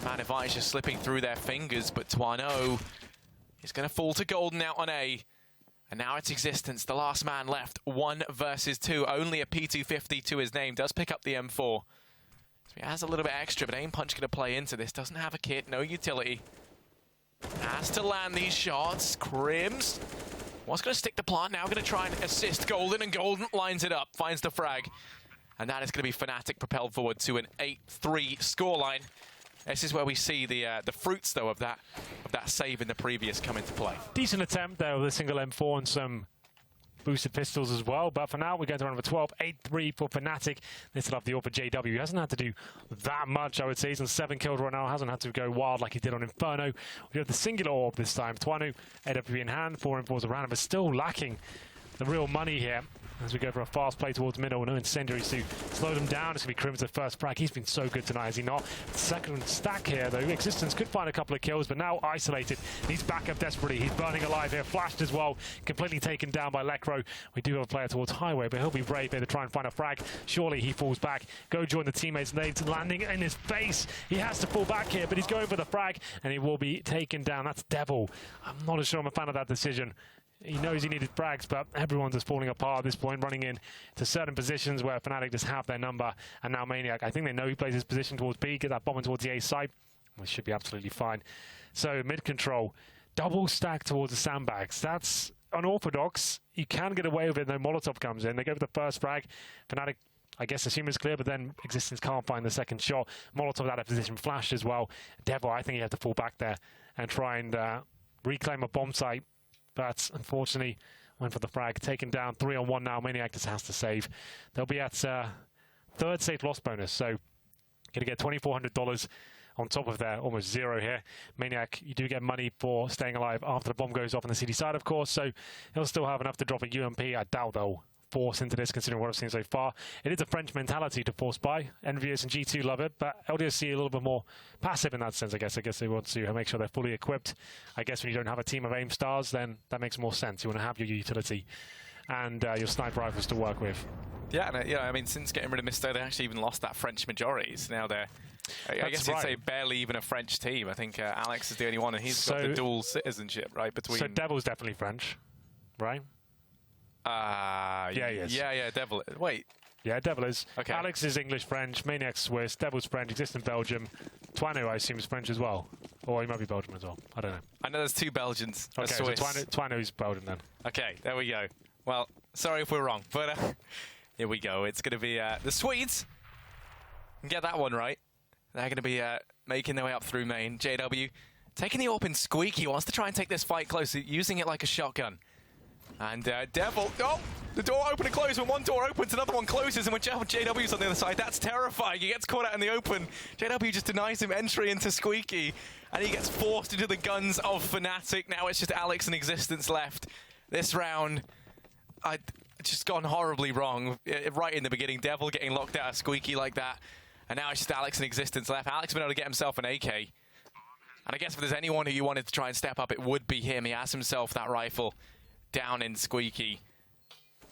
D: Man advantage just slipping through their fingers, but Twano is going to fall to Golden out on A. And now it's Existence, the last man left. 1 versus 2. Only a P250 to his name. Does pick up the M4. So he has a little bit extra, but Aim Punch going to play into this. Doesn't have a kit, no utility. Has to land these shots. Crims was going to stick the plant, now going to try and assist Golden, and Golden lines it up, finds the frag. And that is going to be fnatic propelled forward to an 8-3 scoreline. This is where we see the fruits, though, of that save in the previous come into play.
E: Decent attempt there with a single M4 and some boosted pistols as well, but for now we're going to run over 12, 8-3 for fnatic. They still have the AWP for JW. He hasn't had to do that much, I would say. He's on 7 kills right now, hasn't had to go wild like he did on Inferno. We have the singular orb this time. Twanu, AWP in hand, 4 M4s around him, but still lacking the real money here. As we go for a fast play towards middle, no incendiaries to slow them down. It's going to be Crim's first frag. He's been so good tonight, has he not? Second stack here, though. Existence could find a couple of kills, but now isolated. He's back up desperately. He's burning alive here. Flashed as well. Completely taken down by Lekro. We do have a player towards Highway, but he'll be brave here to try and find a frag. Surely he falls back. Go join the teammates. Nade's landing in his face. He has to fall back here, but he's going for the frag, and he will be taken down. That's Devil. I'm not sure I'm a fan of that decision. He knows he needed frags, but everyone's just falling apart at this point, running in to certain positions where fnatic just have their number. And now Maniac, I think they know he plays his position towards B, get that bomb towards the A side. We should be absolutely fine. So mid control, double stack towards the sandbags. That's unorthodox. You can get away with it, no Molotov comes in. They go for the first frag. fnatic, I guess, assume it's clear, but then Existence can't find the second shot. Molotov out of position, flashed as well. Devil, I think he had to fall back there and try and reclaim a bomb site. But unfortunately, went for the frag. Taken down 3-on-1 now. Maniac just has to save. They'll be at third safe loss bonus. So going to get $2,400 on top of their almost zero here. Maniac, you do get money for staying alive after the bomb goes off on the CD side, of course. So he'll still have enough to drop a UMP. I doubt they'll force into this, considering what I've seen so far. It is a French mentality to force buy. Envious and G2 love it, but LDLC a little bit more passive in that sense, I guess. I guess they want to make sure they're fully equipped. I guess when you don't have a team of aim stars, then that makes more sense. You want to have your utility and your sniper rifles to work with.
D: Yeah, and, I mean, since getting rid of Misto, they actually even lost that French majority. So now they're, I guess you'd say, barely even a French team. I think Alex is the only one, and he's got the dual citizenship, right? Between.
E: So Devil's definitely French, right?
D: Yeah, he is. Yeah, Devil. Wait.
E: Yeah, Devil is.
D: Okay.
E: Alex is English, French, Maniac's Swiss, Devil's French, exists in Belgium. Twanu, I assume, is French as well. Or he might be Belgium as well. I don't know.
D: I know there's 2 Belgians.
E: Okay,
D: Swiss.
E: so Twanu's Belgian then.
D: Okay, there we go. Well, sorry if we're wrong, but here we go. It's going to be the Swedes. Get that one right. They're going to be making their way up through main. JW taking the open Squeaky. Wants to try and take this fight close, using it like a shotgun. And Devil, oh, the door open and close. When one door opens, another one closes, and when JW's on the other side, that's terrifying. He gets caught out in the open. JW just denies him entry into Squeaky, and he gets forced into the guns of fnatic. Now it's just Alex and Existence left. This round, just gone horribly wrong. Right in the beginning, Devil getting locked out of Squeaky like that, and now it's just Alex and Existence left. Alex been able to get himself an AK. And I guess if there's anyone who you wanted to try and step up, it would be him. He has himself that rifle down in Squeaky.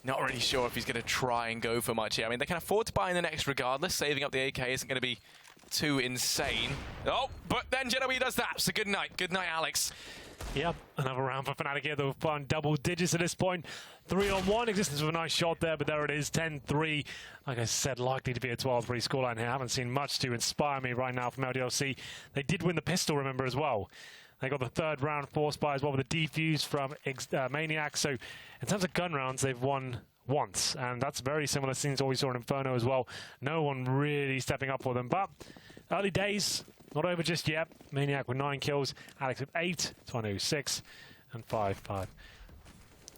D: Not really sure if he's going to try and go for much here. I mean, they can afford to buy in the next regardless. Saving up the AK isn't going to be too insane. Oh, but then JW does that. So good night. Good night, Alex.
E: Yep, another round for fnatic here. They've gone double digits at this point. 3-on-1. Existence with a nice shot there, but there it is. 10-3. Like I said, likely to be a 12-3 scoreline here. I haven't seen much to inspire me right now from LDLC. They did win the pistol, remember, as well. They got the third round forced by as well with a defuse from Maniac. So in terms of gun rounds, they've won once. And that's very similar scenes to what we saw in Inferno as well. No one really stepping up for them. But early days, not over just yet. Maniac with 9 kills. Alex with 8. Twanu 6. And 5.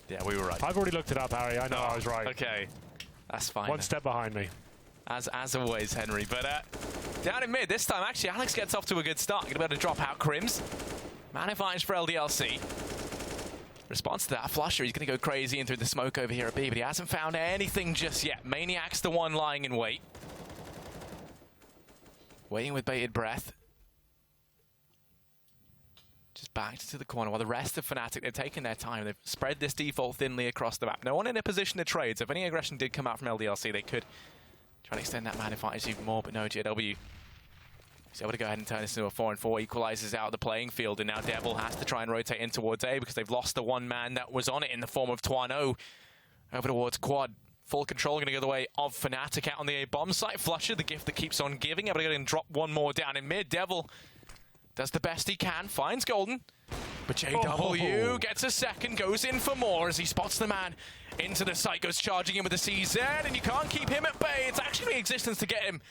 D: Yeah, we were right.
E: I've already looked it up, Harry. I know I was right.
D: Okay, that's fine.
E: One step behind me.
D: As always, Henry. But down in mid, this time, actually, Alex gets off to a good start. Going to be able to drop out Crims. Man advantage for LDLC. Response to that flusher, he's going to go crazy in through the smoke over here at B, but he hasn't found anything just yet. Maniac's the one lying in wait. Waiting with bated breath. Just backed to the corner while the rest of fnatic, they've taken their time. They've spread this default thinly across the map. No one in a position to trade, so if any aggression did come out from LDLC, they could try to extend that man advantage even more, but no, JW He's able to go ahead and turn this into a 4-4, equalizes out the playing field, and now Devil has to try and rotate in towards A because they've lost the one man that was on it in the form of Twano. Over towards Quad. Full control going to go the way of fnatic out on the A bomb site. Flusher, the gift that keeps on giving. Able to go and drop one more down in mid. Devil does the best he can, finds Golden. But JW gets a second, goes in for more as he spots the man into the site, goes charging in with the CZ, and you can't keep him at bay. It's actually existence to get him.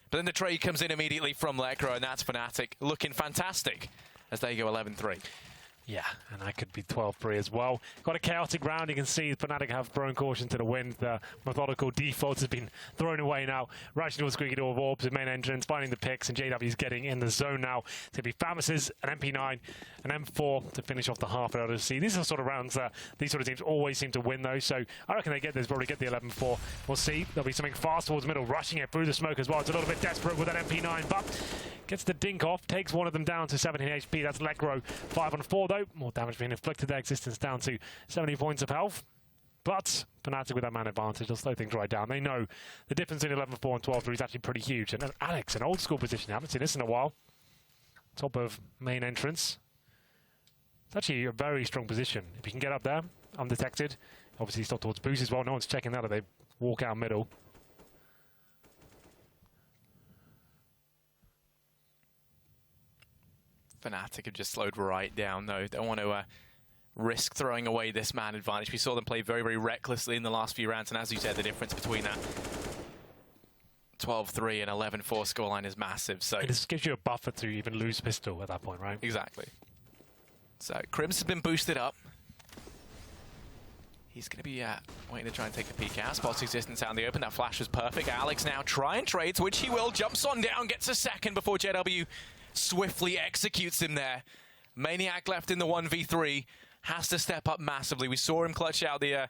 D: But then the trade comes in immediately from Lekro, and that's fnatic looking fantastic as they go 11-3.
E: Yeah, and that could be 12-3 as well. Got a chaotic round. You can see fnatic have thrown caution to the wind. The methodical default has been thrown away now. Rushing towards Squeaky Door of Orbs, the main entrance, finding the picks, and JW's getting in the zone now. It's going to be Famis's, an MP9, an M4 to finish off the half at LDLC. These are the sort of rounds that these sort of teams always seem to win, though, so I reckon they get this, probably get the 11-4. We'll see. There'll be something fast towards middle, rushing it through the smoke as well. It's a little bit desperate with that MP9, but gets the dink off, takes one of them down to 17 HP. That's Lekro. 5 on 4, though. More damage being inflicted. Their existence down to 70 points of health. But fnatic with that man advantage, they'll slow things right down. They know the difference in 11-4 and 12-3 is actually pretty huge. And Alex, an old school position. I haven't seen this in a while. Top of main entrance. It's actually a very strong position. If you can get up there, undetected. Obviously, stop towards boost as well. No one's checking that if they walk out middle.
D: fnatic have just slowed right down, though. Don't want to risk throwing away this man advantage. We saw them play very, very recklessly in the last few rounds, and as you said, the difference between that 12-3 and 11-4 scoreline is massive. So
E: it just gives you a buffer to even lose pistol at that point, right?
D: Exactly. So Crims has been boosted up. He's going to be waiting to try and take a peek out. Spots existence out in the open. That flash was perfect. Alex now try and trades, which he will. Jumps on down, gets a second before JW swiftly executes him there. Maniac left in the 1v3. Has to step up massively. We saw him clutch out the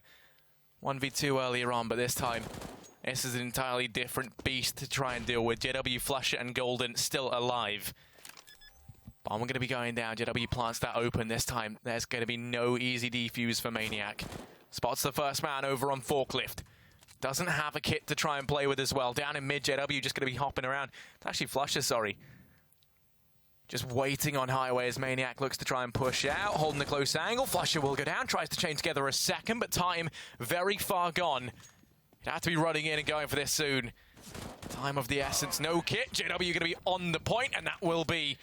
D: 1v2 earlier on, but this time this is an entirely different beast to try and deal with. JW, Flusher, and Golden still alive. Bomb going to be going down. JW plants that open this time. There's going to be no easy defuse for Maniac. Spots the first man over on Forklift. Doesn't have a kit to try and play with as well. Down in mid, JW just going to be hopping around. It's actually Flusher, sorry. Just waiting on highway as Maniac looks to try and push out, holding the close angle. Flusher will go down, tries to chain together a second, but time very far gone. He'd have to be running in and going for this soon. Time of the essence, no kit. JW going to be on the point, and that will be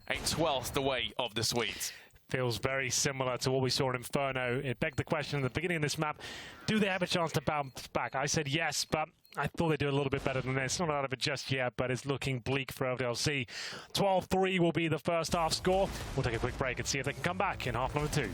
D: a 12th away of the Swedes.
E: Feels very similar to what we saw in Inferno. It begged the question at the beginning of this map, do they have a chance to bounce back? I said yes, but I thought they'd do a little bit better than this. Not out of it just yet, but it's looking bleak for LDLC. 12-3 will be the first half score. We'll take a quick break and see if they can come back in half number 2.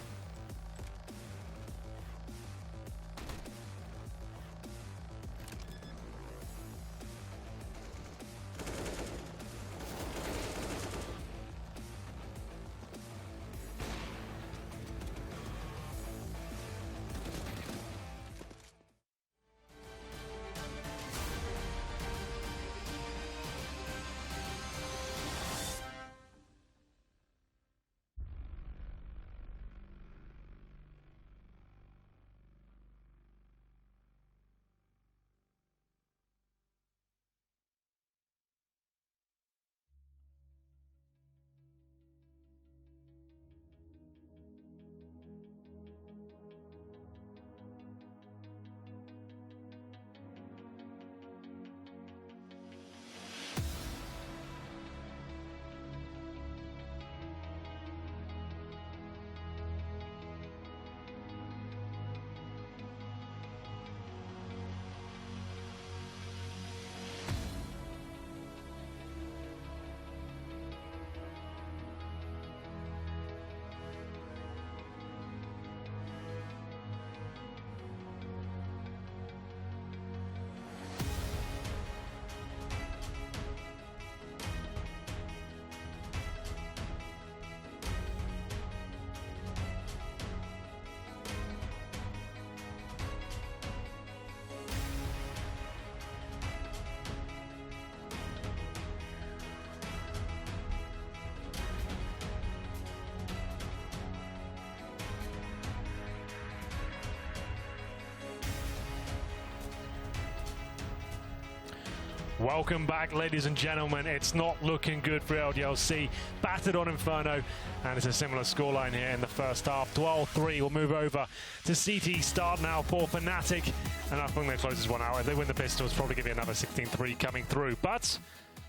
E: Welcome back, ladies and gentlemen. It's not looking good for LDLC. Battered on Inferno, and it's a similar scoreline here in the first half. 12-3. We'll move over to CT start now for fnatic, and I think they close this one out. If they win the pistol, it's probably going to be another 16-3 coming through. But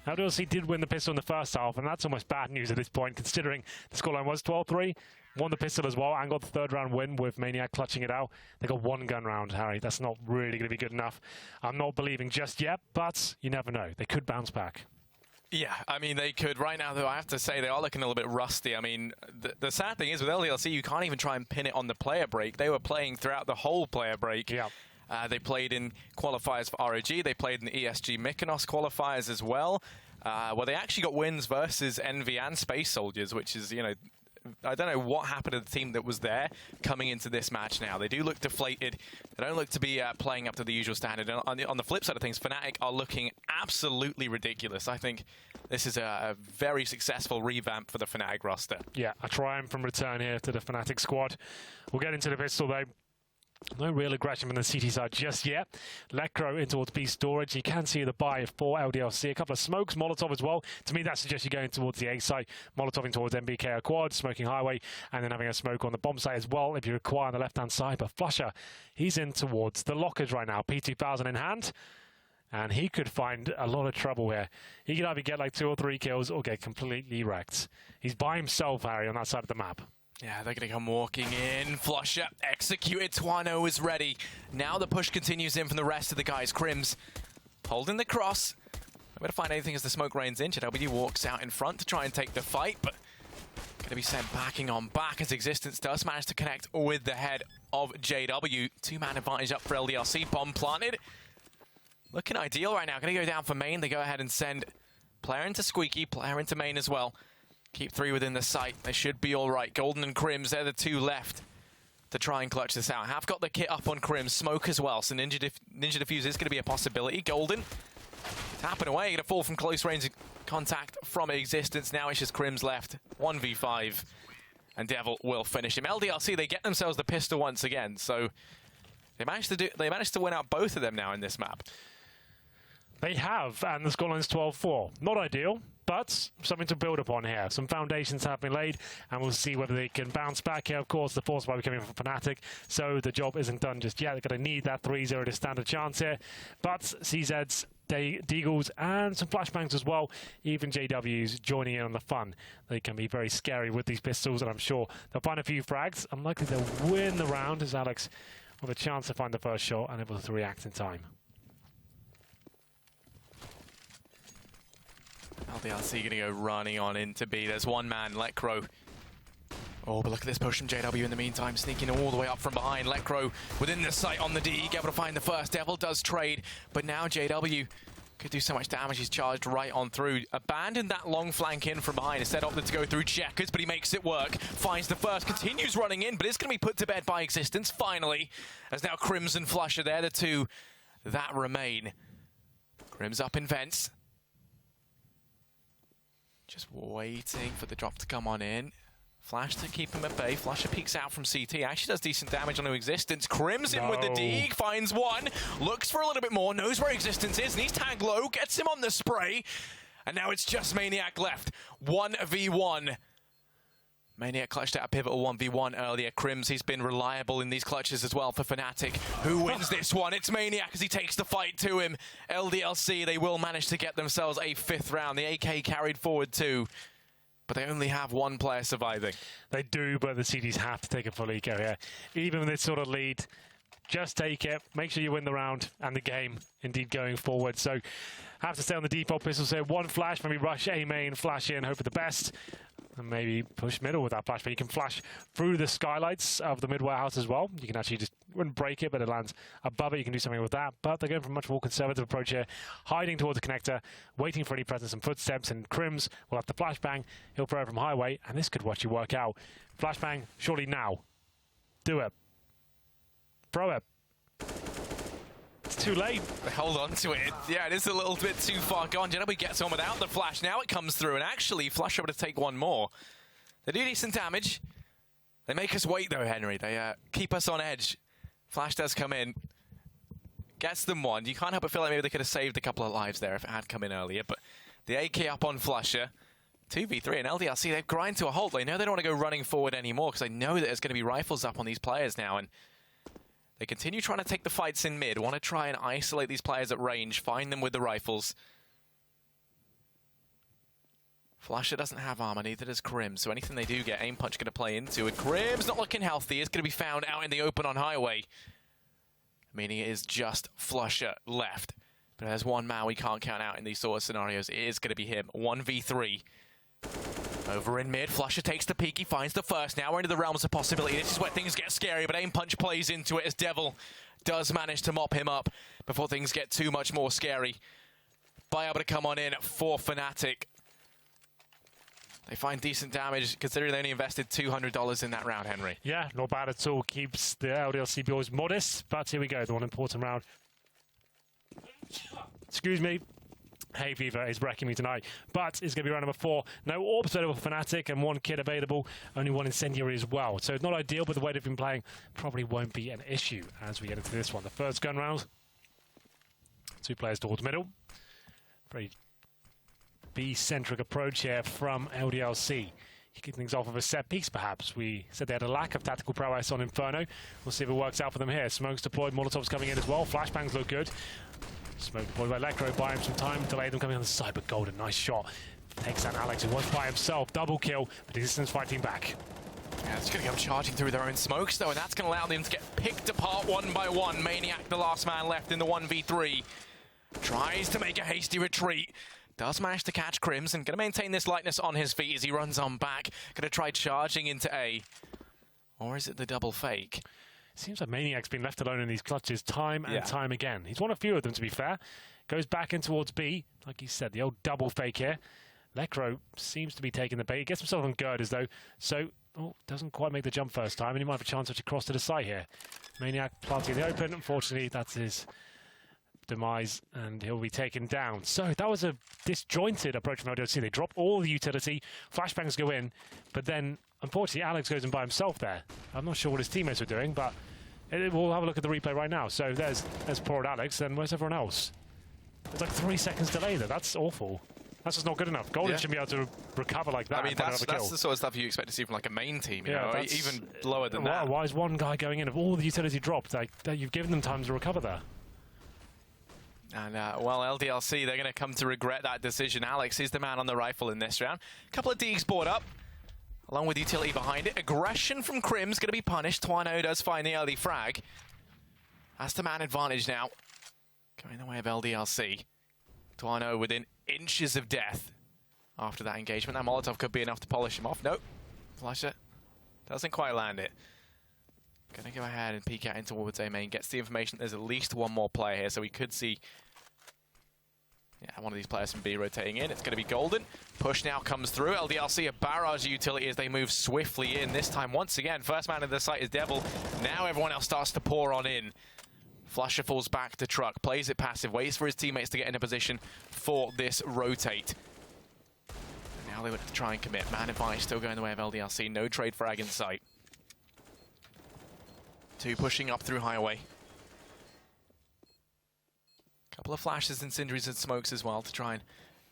E: LDLC did win the pistol in the first half, and that's almost bad news at this point, considering the scoreline was 12-3. Won the pistol as well and got the third round win with Maniac clutching it out. They got one gun round, Harry. That's not really going to be good enough. I'm not believing just yet, but you never know. They could bounce back.
D: Yeah, I mean, they could. Right now, though, I have to say they are looking a little bit rusty. I mean, the sad thing is with LDLC, you can't even try and pin it on the player break. They were playing throughout the whole player break.
E: Yeah.
D: They played in qualifiers for ROG. They played in the ESG Mykonos qualifiers as well. Well, they actually got wins versus Envy and Space Soldiers, which is, you know, I don't know what happened to the team that was there coming into this match now. They do look deflated. They don't look to be playing up to the usual standard. And on the flip side of things, fnatic are looking absolutely ridiculous. I think this is a very successful revamp for the fnatic roster.
E: Yeah, a triumphant return here to the fnatic squad. We'll get into the pistol, though. No real aggression from the CT side just yet. Lecro in towards B storage. You can see the buy for LDLC. A couple of smokes, Molotov as well. To me, that suggests you're going towards the A site. Molotoving towards MBK quad, smoking highway, and then having a smoke on the bomb site as well if you require on the left-hand side. But Flusher, he's in towards the lockers right now. P2000 in hand. And he could find a lot of trouble here. He could either get like 2 or 3 kills or get completely wrecked. He's by himself, Harry, on that side of the map.
D: Yeah, they're going to come walking in. Flusher executed. Twano is ready. Now the push continues in from the rest of the guys. Crims holding the cross. I'm going to find anything as the smoke rains in. JW walks out in front to try and take the fight, but going to be sent backing on back as Existence does manage to connect with the head of JW. 2-man advantage up for LDLC. Bomb planted. Looking ideal right now. Going to go down for main. They go ahead and send player into Squeaky, player into main as well. Keep 3 within the site. They should be all right. Golden and Crims, they're the 2 left to try and clutch this out. Have got the kit up on Crims. Smoke as well, so Ninja Defuse is going to be a possibility. Golden tapping away. Going to fall from close range contact from Existence. Now it's just Crims left. 1v5. And Devil will finish him. LDLC, they get themselves the pistol once again. So they managed to win out both of them now in this map.
E: They have, and the scoreline's 12-4. Not ideal, but something to build upon here. Some foundations have been laid, and we'll see whether they can bounce back here. Of course, the force by coming from fnatic, so the job isn't done just yet. They're going to need that 3-0 to stand a chance here. But CZs, Deagles, and some flashbangs as well. Even JWs joining in on the fun. They can be very scary with these pistols, and I'm sure they'll find a few frags. Unlikely they'll win the round, as Alex with a chance to find the first shot and able to react in time.
D: LDLC going to go running on into B. There's one man, Lecro. Oh, but look at this push from JW in the meantime, sneaking all the way up from behind. Lecro within the sight on the D, able to find the first. Devil does trade, but now JW could do so much damage. He's charged right on through. Abandoned that long flank in from behind. Instead opted to go through checkers, but he makes it work. Finds the first, continues running in, but it's going to be put to bed by Existence, finally. As now Crims and Flusher, they're the 2 that remain. Crims up in vents. Just waiting for the drop to come on in. Flash to keep him at bay. Flusher peeks out from CT. Actually does decent damage on Existence. Crims in with the Deeg. Finds one. Looks for a little bit more. Knows where Existence is. And he's tagged low. Gets him on the spray. And now it's just Maniac left. 1v1. Maniac clutched out a pivotal 1v1 earlier. Crims, he's been reliable in these clutches as well for fnatic. Who wins this one? It's Maniac as he takes the fight to him. LDLC, they will manage to get themselves a 5th round. The AK carried forward too, but they only have 1 player surviving.
E: They do, but the CDs have to take a full eco here. Even with this sort of lead, just take it. Make sure you win the round and the game, indeed, going forward. So have to stay on the default pistols here. 1 flash, maybe rush A main, flash in, hope for the best. And maybe push middle with that flash, but you can flash through the skylights of the mid warehouse as well. You can actually just wouldn't break it, but it lands above it. You can do something with that. But they're going for a much more conservative approach here, hiding towards the connector, waiting for any presence and footsteps. And Crims will have the flashbang. He'll throw it from highway, and this could watch you work out. Flashbang, surely now. Do it. Throw it. It's too late.
D: They hold on to it. Yeah, it is a little bit too far gone. JW gets on without the flash. Now it comes through, and actually, Flush able to take 1 more. They do decent damage. They make us wait, though, Henry. They keep us on edge. Flash does come in. Gets them one. You can't help but feel like maybe they could have saved a couple of lives there if it had come in earlier. But the AK up on flusha. 2v3 and LDLC, they've grind to a halt. They know they don't want to go running forward anymore because they know that there's going to be rifles up on these players now. And they continue trying to take the fights in mid. Want to try and isolate these players at range. Find them with the rifles. flusha doesn't have armor, neither does Krim. So anything they do get, Aim Punch going to play into it. Krim's not looking healthy. It's going to be found out in the open on Highway. Meaning it is just flusha left. But there's one man we can't count out in these sort of scenarios. It is going to be him. 1v3. Over in mid, flusha takes the peek. He finds the first. Now we're into the realms of possibility. This is where things get scary, but Aim Punch plays into it as Devil does manage to mop him up before things get too much more scary. By able to come on in for fnatic. They find decent damage, considering they only invested $200 in that round, Henry.
E: Yeah, not bad at all. Keeps the LDLC boys modest, but here we go, the one important round. Excuse me. Hay fever is wrecking me tonight, but it's going to be round number 4. No orbs available for fnatic and 1 kit available, only 1 incendiary as well. So it's not ideal, but the way they've been playing probably won't be an issue as we get into this one. The first gun round. 2 players towards middle. Very B-centric approach here from LDLC. Kicking things off with a set piece, perhaps. We said they had a lack of tactical prowess on Inferno. We'll see if it works out for them here. Smoke's deployed, Molotov's coming in as well. Flashbangs look good. Smoke deployed by Lekro, buy him some time, delay them coming on the side, but Golden, nice shot. Takes out Alex, who was by himself. Double kill, but Resistance fighting back.
D: Yeah, it's going to come charging through their own smokes, though, and that's going to allow them to get picked apart one by one. Maniac, the last man left in the 1v3. Tries to make a hasty retreat. Does manage to catch Crimson. Going to maintain this lightness on his feet as he runs on back. Going to try charging into A. Or is it the double fake?
E: Seems like Maniac's been left alone in these clutches time and time again. He's won a few of them, to be fair. Goes back in towards B. Like you said, the old double fake here. Lekro seems to be taking the bait. He gets himself on girders, though. So, doesn't quite make the jump first time. And he might have a chance to cross to the side here. Maniac planting in the open. Unfortunately, that's his demise, and he'll be taken down. So that was a disjointed approach from LDLC. They drop all the utility, flashbangs go in, but then unfortunately Alex goes in by himself there. I'm not sure what his teammates were doing, but we'll have a look at the replay right now. So there's poor old Alex, and where's everyone else? There's like 3 seconds delay there. That's awful. That's just not good enough. Golden shouldn't be able to recover like that.
D: I mean, that's the sort of stuff you expect to see from like a main team, you know, even lower than that.
E: Why is one guy going in if all the utility dropped? Like, you've given them time to recover there.
D: And, well, LDLC, they're going to come to regret that decision. Alex is the man on the rifle in this round. A couple of Deegs brought up, along with utility behind it. Aggression from Crim's going to be punished. Twano does find the early frag. That's the man advantage now. Going the way of LDLC. Twano within inches of death after that engagement. That Molotov could be enough to polish him off. Nope. flusha doesn't quite land it. Going to go ahead and peek out in towards A main. Gets the information there's at least 1 more player here, so we could see one of these players from B rotating in. It's going to be Golden. Push now comes through. LDLC a barrage utility as they move swiftly in. This time, once again, first man in the site is Devil. Now everyone else starts to pour on in. flusha falls back to Truck, plays it passive, waits for his teammates to get in a position for this rotate. And now they look to try and commit. Man advantage still going the way of LDLC. No trade frag in sight. 2 pushing up through Highway. Couple of flashes, incendiaries, and smokes as well to try and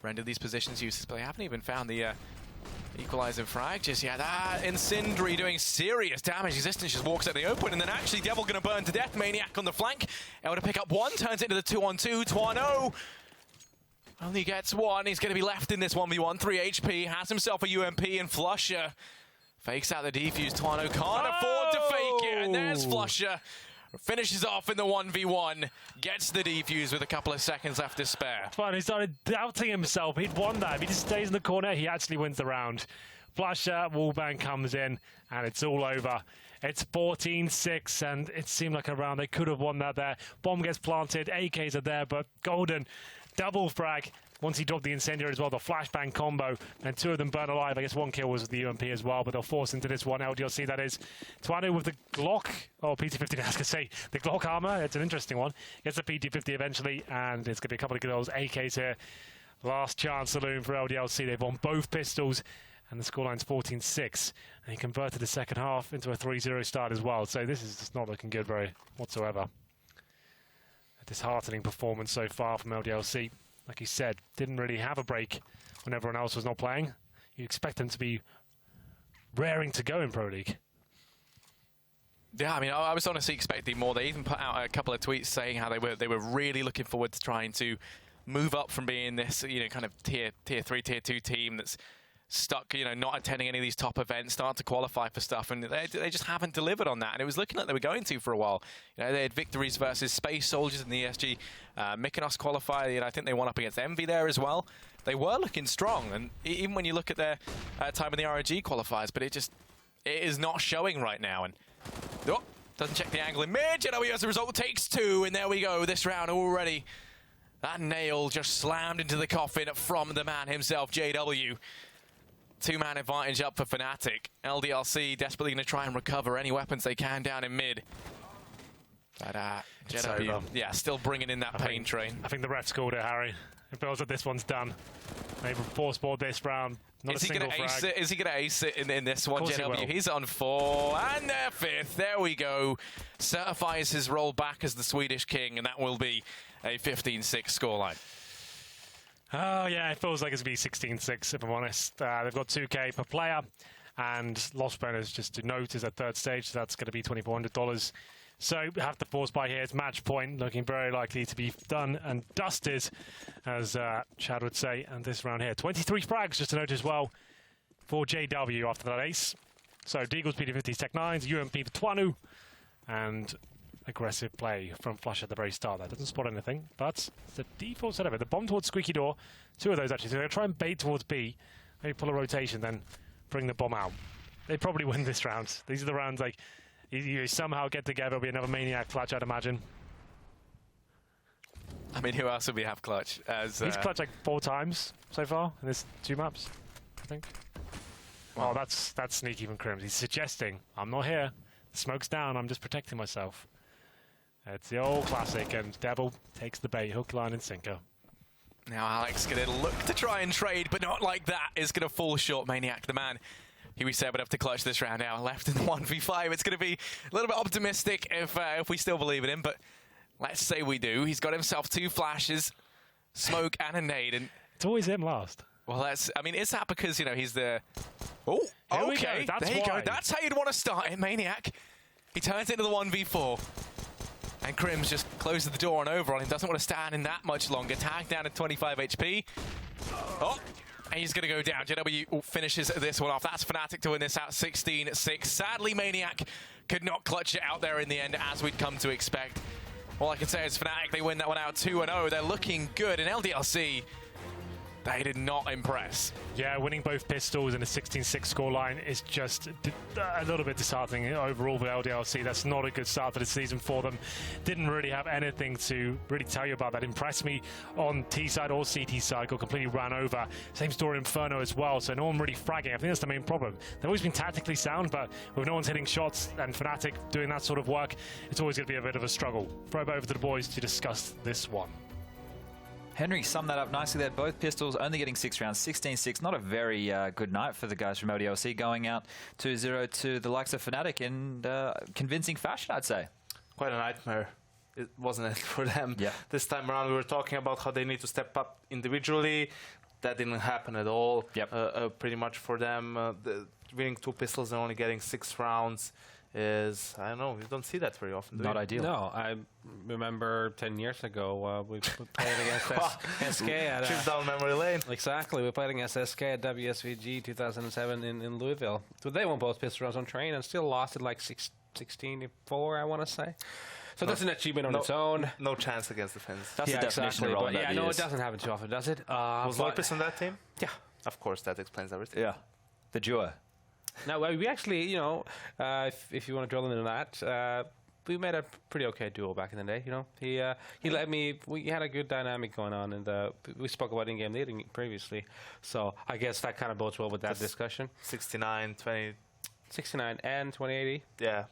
D: render these positions useless, but they haven't even found the equalizer frag just yet. That incendiary doing serious damage. Resistance just walks out the open, and then actually Devil going to burn to death. Maniac on the flank, able to pick up 1, turns it into the 2-on-2. Twano only gets 1. He's going to be left in this 1v1. 3 HP, has himself a UMP, and flusha fakes out the defuse. Twano can't afford to fake it, and there's flusha. Finishes off in the 1v1, gets the defuse with a couple of seconds left to spare.
E: Fine, he started doubting himself. He'd won that. If he just stays in the corner, he actually wins the round. flusha, wallbang comes in, and it's all over. It's 14-6, and it seemed like a round they could have won that there. Bomb gets planted, AKs are there, but Golden, double frag. Once he dropped the incendiary as well, the flashbang combo, and 2 of them burn alive. I guess 1 kill was the UMP as well, but they'll force into this one. LDLC, that is. Twano with the Glock, PT-50, I was going to say, the Glock armor. It's an interesting one. Gets the PT-50 eventually, and it's going to be a couple of good old AKs here. Last chance saloon for LDLC. They've won both pistols, and the scoreline's 14-6. And he converted the second half into a 3-0 start as well. So this is just not looking good whatsoever. A disheartening performance so far from LDLC. Like you said, didn't really have a break when everyone else was not playing. You'd expect them to be raring to go in Pro League.
D: Yeah, I mean, I was honestly expecting more. They even put out a couple of tweets saying how they were really looking forward to trying to move up from being this, you know, kind of tier 3, tier 2 team that's stuck, you know, not attending any of these top events, start to qualify for stuff, and they just haven't delivered on that. And it was looking like they were going to for a while. You know, they had victories versus Space Soldiers in the ESG Mykonos qualifier. You know, I think they won up against Envy there as well. They were looking strong, and even when you look at their time in the RNG qualifiers, but it is not showing right now. And doesn't check the angle in mid. JW as a result takes 2, and there we go. This round already. That nail just slammed into the coffin from the man himself, JW. 2-man advantage up for fnatic. LDLC desperately going to try and recover any weapons they can down in mid. But JW, yeah, still bringing in that pain train.
E: I think the refs called it, Harry. It feels like this one's done. They've force ball this round. Not
D: is
E: a single
D: gonna
E: frag.
D: ace it? Is he going to ace it in this one, JW?
E: He
D: He's on 4, and their 5th. There we go. Certifies his role back as the Swedish king, and that will be a 15-6 scoreline.
E: Oh, yeah, it feels like it's going to be 16-6, if I'm honest. They've got 2K per player, and loss bonus, just to note, is at 3rd stage, so that's going to be $2,400. So we have to force by here. It's match point, looking very likely to be done and dusted, as Chad would say. And this round here, 23 frags, just to note as well, for JW after that ace. So Deagle's PD50s Tech 9s, UMP for Twanu, and aggressive play from Flush at the very start. That doesn't spot anything, but it's the default setup. The bomb towards Squeaky Door, 2 of those actually. So they're going to try and bait towards B, maybe pull a rotation, then bring the bomb out. They probably win this round. These are the rounds like you somehow get together, it'll be another Maniac clutch, I'd imagine.
D: I mean, who else would we have clutch?
E: He's clutched like 4 times so far in this 2 maps, I think. Wow. Oh, that's sneaky from Crims. He's suggesting, I'm not here. The smoke's down, I'm just protecting myself. It's the old classic, and Devil takes the bait, hook, line, and sinker.
D: Now Alex going to look to try and trade, but not like that. Is going to fall short. Maniac, the man who we said would have to clutch this round now, left in the 1v5. It's going to be a little bit optimistic if we still believe in him, but let's say we do. He's got himself 2 flashes, smoke, and a nade. And
E: it's always him last.
D: Well, I mean, is that because, you know, he's the... Oh, okay, there you go. That's how you'd want to start it, Maniac. He turns into the 1v4. And Crims just closes the door and over on him. Doesn't want to stand in that much longer. Tag down at 25 HP. Oh, and he's going to go down. JW finishes this one off. That's fnatic to win this out 16-6. Sadly, Maniac could not clutch it out there in the end, as we'd come to expect. All I can say is fnatic, they win that one out 2-0. They're looking good. And LDLC, they did not impress.
E: Yeah, winning both pistols in a 16-6 scoreline is just a little bit disheartening overall for LDLC. That's not a good start for the season for them. Didn't really have anything to really tell you about that. Impressed me on T side or CT side, got completely ran over. Same story Inferno as well, so no one really fragging. I think that's the main problem. They've always been tactically sound, but with no one's hitting shots and fnatic doing that sort of work, it's always going to be a bit of a struggle. Throw it over to the boys to discuss this one.
A: Henry summed that up nicely there. Both pistols only getting 6 rounds, 16-6. Not a very good night for the guys from LDLC, going out 2-0 to the likes of fnatic in convincing fashion, I'd say.
B: Quite a nightmare, wasn't it, for them?
A: Yeah.
B: This time around, we were talking about how they need to step up individually. That didn't happen at all.
A: Yep.
B: Pretty much for them. Winning 2 pistols and only getting 6 rounds is, I don't know, you don't see that very often, do
A: Not
B: you?
A: ideal.
C: No, I remember 10 years ago we played against SK at
B: Trip down memory lane.
C: Exactly, we played against SK at WSVG 2007 in Louisville. So they won both pistol rounds on train and still lost it like 16-4, I want to say. So that's an achievement on its own.
B: No chance against the Finns.
A: That's the definition of rolling.
C: Yeah, no, it doesn't happen too often, does it?
B: Was Lopez on that team?
C: Yeah.
B: Of course, that explains everything.
A: Yeah. The duo.
C: Now, we actually, you know, if you want to drill into that, we made a pretty okay duo back in the day, you know. He let me, we had a good dynamic going on, and we spoke about in-game leading previously. So I guess that kind of bodes well with that discussion.
B: 69, 20...
C: 69 and 2080.
B: Yeah.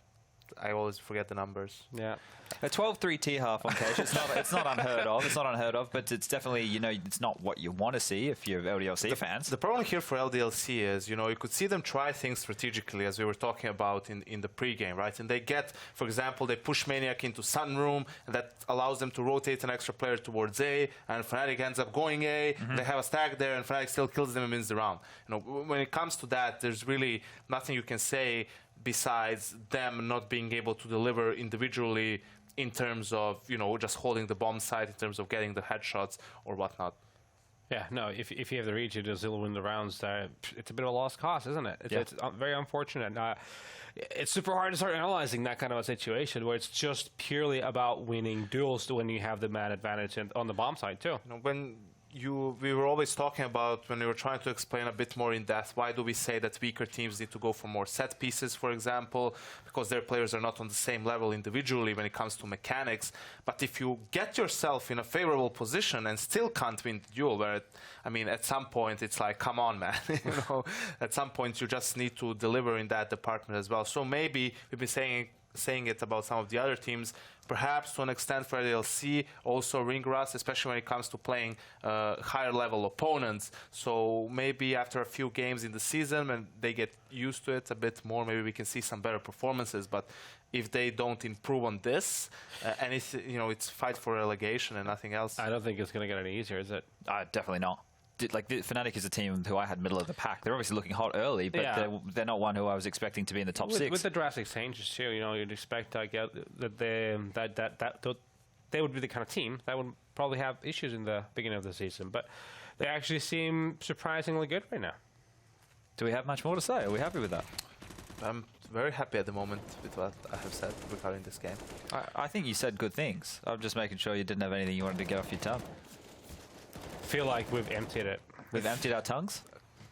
B: I always forget the numbers.
C: Yeah.
A: A 12-3 tier half on Cage. It's not unheard of. It's not unheard of, but it's definitely, you know, it's not what you want to see if you're LDLC fans.
B: The problem here for LDLC is, you know, you could see them try things strategically, as we were talking about in the pregame, right? And they get, for example, they push Maniac into Sunroom, and that allows them to rotate an extra player towards A, and Fnatic ends up going A. They have a stack there, and Fnatic still kills them and wins the round. You know, when it comes to that, there's really nothing you can say besides them not being able to deliver individually in terms of, you know, just holding the bomb site, in terms of getting the headshots or whatnot.
C: Yeah, no, if you have the reach, you just will win the rounds. It's a bit of a lost cause, isn't it? It's very unfortunate. It's super hard to start analyzing that kind of a situation where it's just purely about winning duels when you have the man advantage on the bomb side, too.
B: You know, we were always talking about, when we were trying to explain a bit more in depth, why do we say that weaker teams need to go for more set pieces, for example, because their players are not on the same level individually when it comes to mechanics. But if you get yourself in a favorable position and still can't win the duel, where, I mean, at some point it's like, come on, man. You know, at some point you just need to deliver in that department as well. So maybe we've been saying it about some of the other teams, perhaps to an extent for LDLC, also ring rust, especially when it comes to playing higher level opponents. So maybe after a few games in the season, when they get used to it a bit more, maybe we can see some better performances. But if they don't improve on this, and it's, you know, it's fight for relegation and nothing else.
C: I don't think it's going to get any easier, is it?
A: Definitely not. Like, Fnatic is a team who I had middle of the pack. They're obviously looking hot early, but they're not one who I was expecting to be in the top 6.
C: With the drastic changes too, you know, you'd expect that they would be the kind of team that would probably have issues in the beginning of the season, but they actually seem surprisingly good right now.
A: Do we have much more to say? Are we happy with that?
B: I'm very happy at the moment with what I have said regarding this game.
A: I think you said good things. I'm just making sure you didn't have anything you wanted to get off your tongue.
C: Feel like we've emptied it.
A: We've emptied our tongues?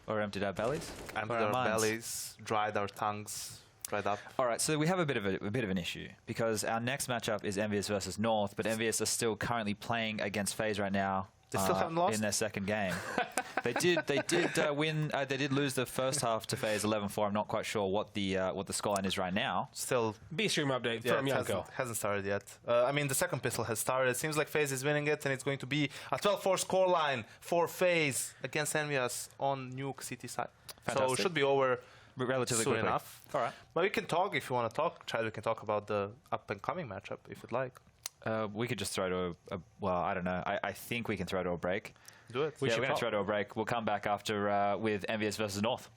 A: Or emptied our bellies?
B: Emptied our bellies, dried our tongues, dried up.
A: All right, so we have a bit of an issue, because our next matchup is Envious versus North, but Envious are still currently playing against FaZe right now.
B: They still haven't lost?
A: In their second game. They did win. They did lose the first half to FaZe 11-4. I'm not quite sure what the scoreline is right now.
B: Still
C: B-stream update from Yanko.
B: Hasn't started yet. I mean, the second pistol has started. It seems like FaZe is winning it, and it's going to be a 12-4 scoreline for FaZe against Envious on Nuke City side.
A: Fantastic.
B: So it should be over
A: relatively
B: soon
A: quickly.
B: enough.
A: All right.
B: But we can talk if you want to talk. Chad, we can talk about the up-and-coming matchup if you'd like.
A: We could just throw to well, I don't know. I think we can throw to a break.
B: Do it.
A: We're going to throw to a break. We'll come back after with Envious versus North.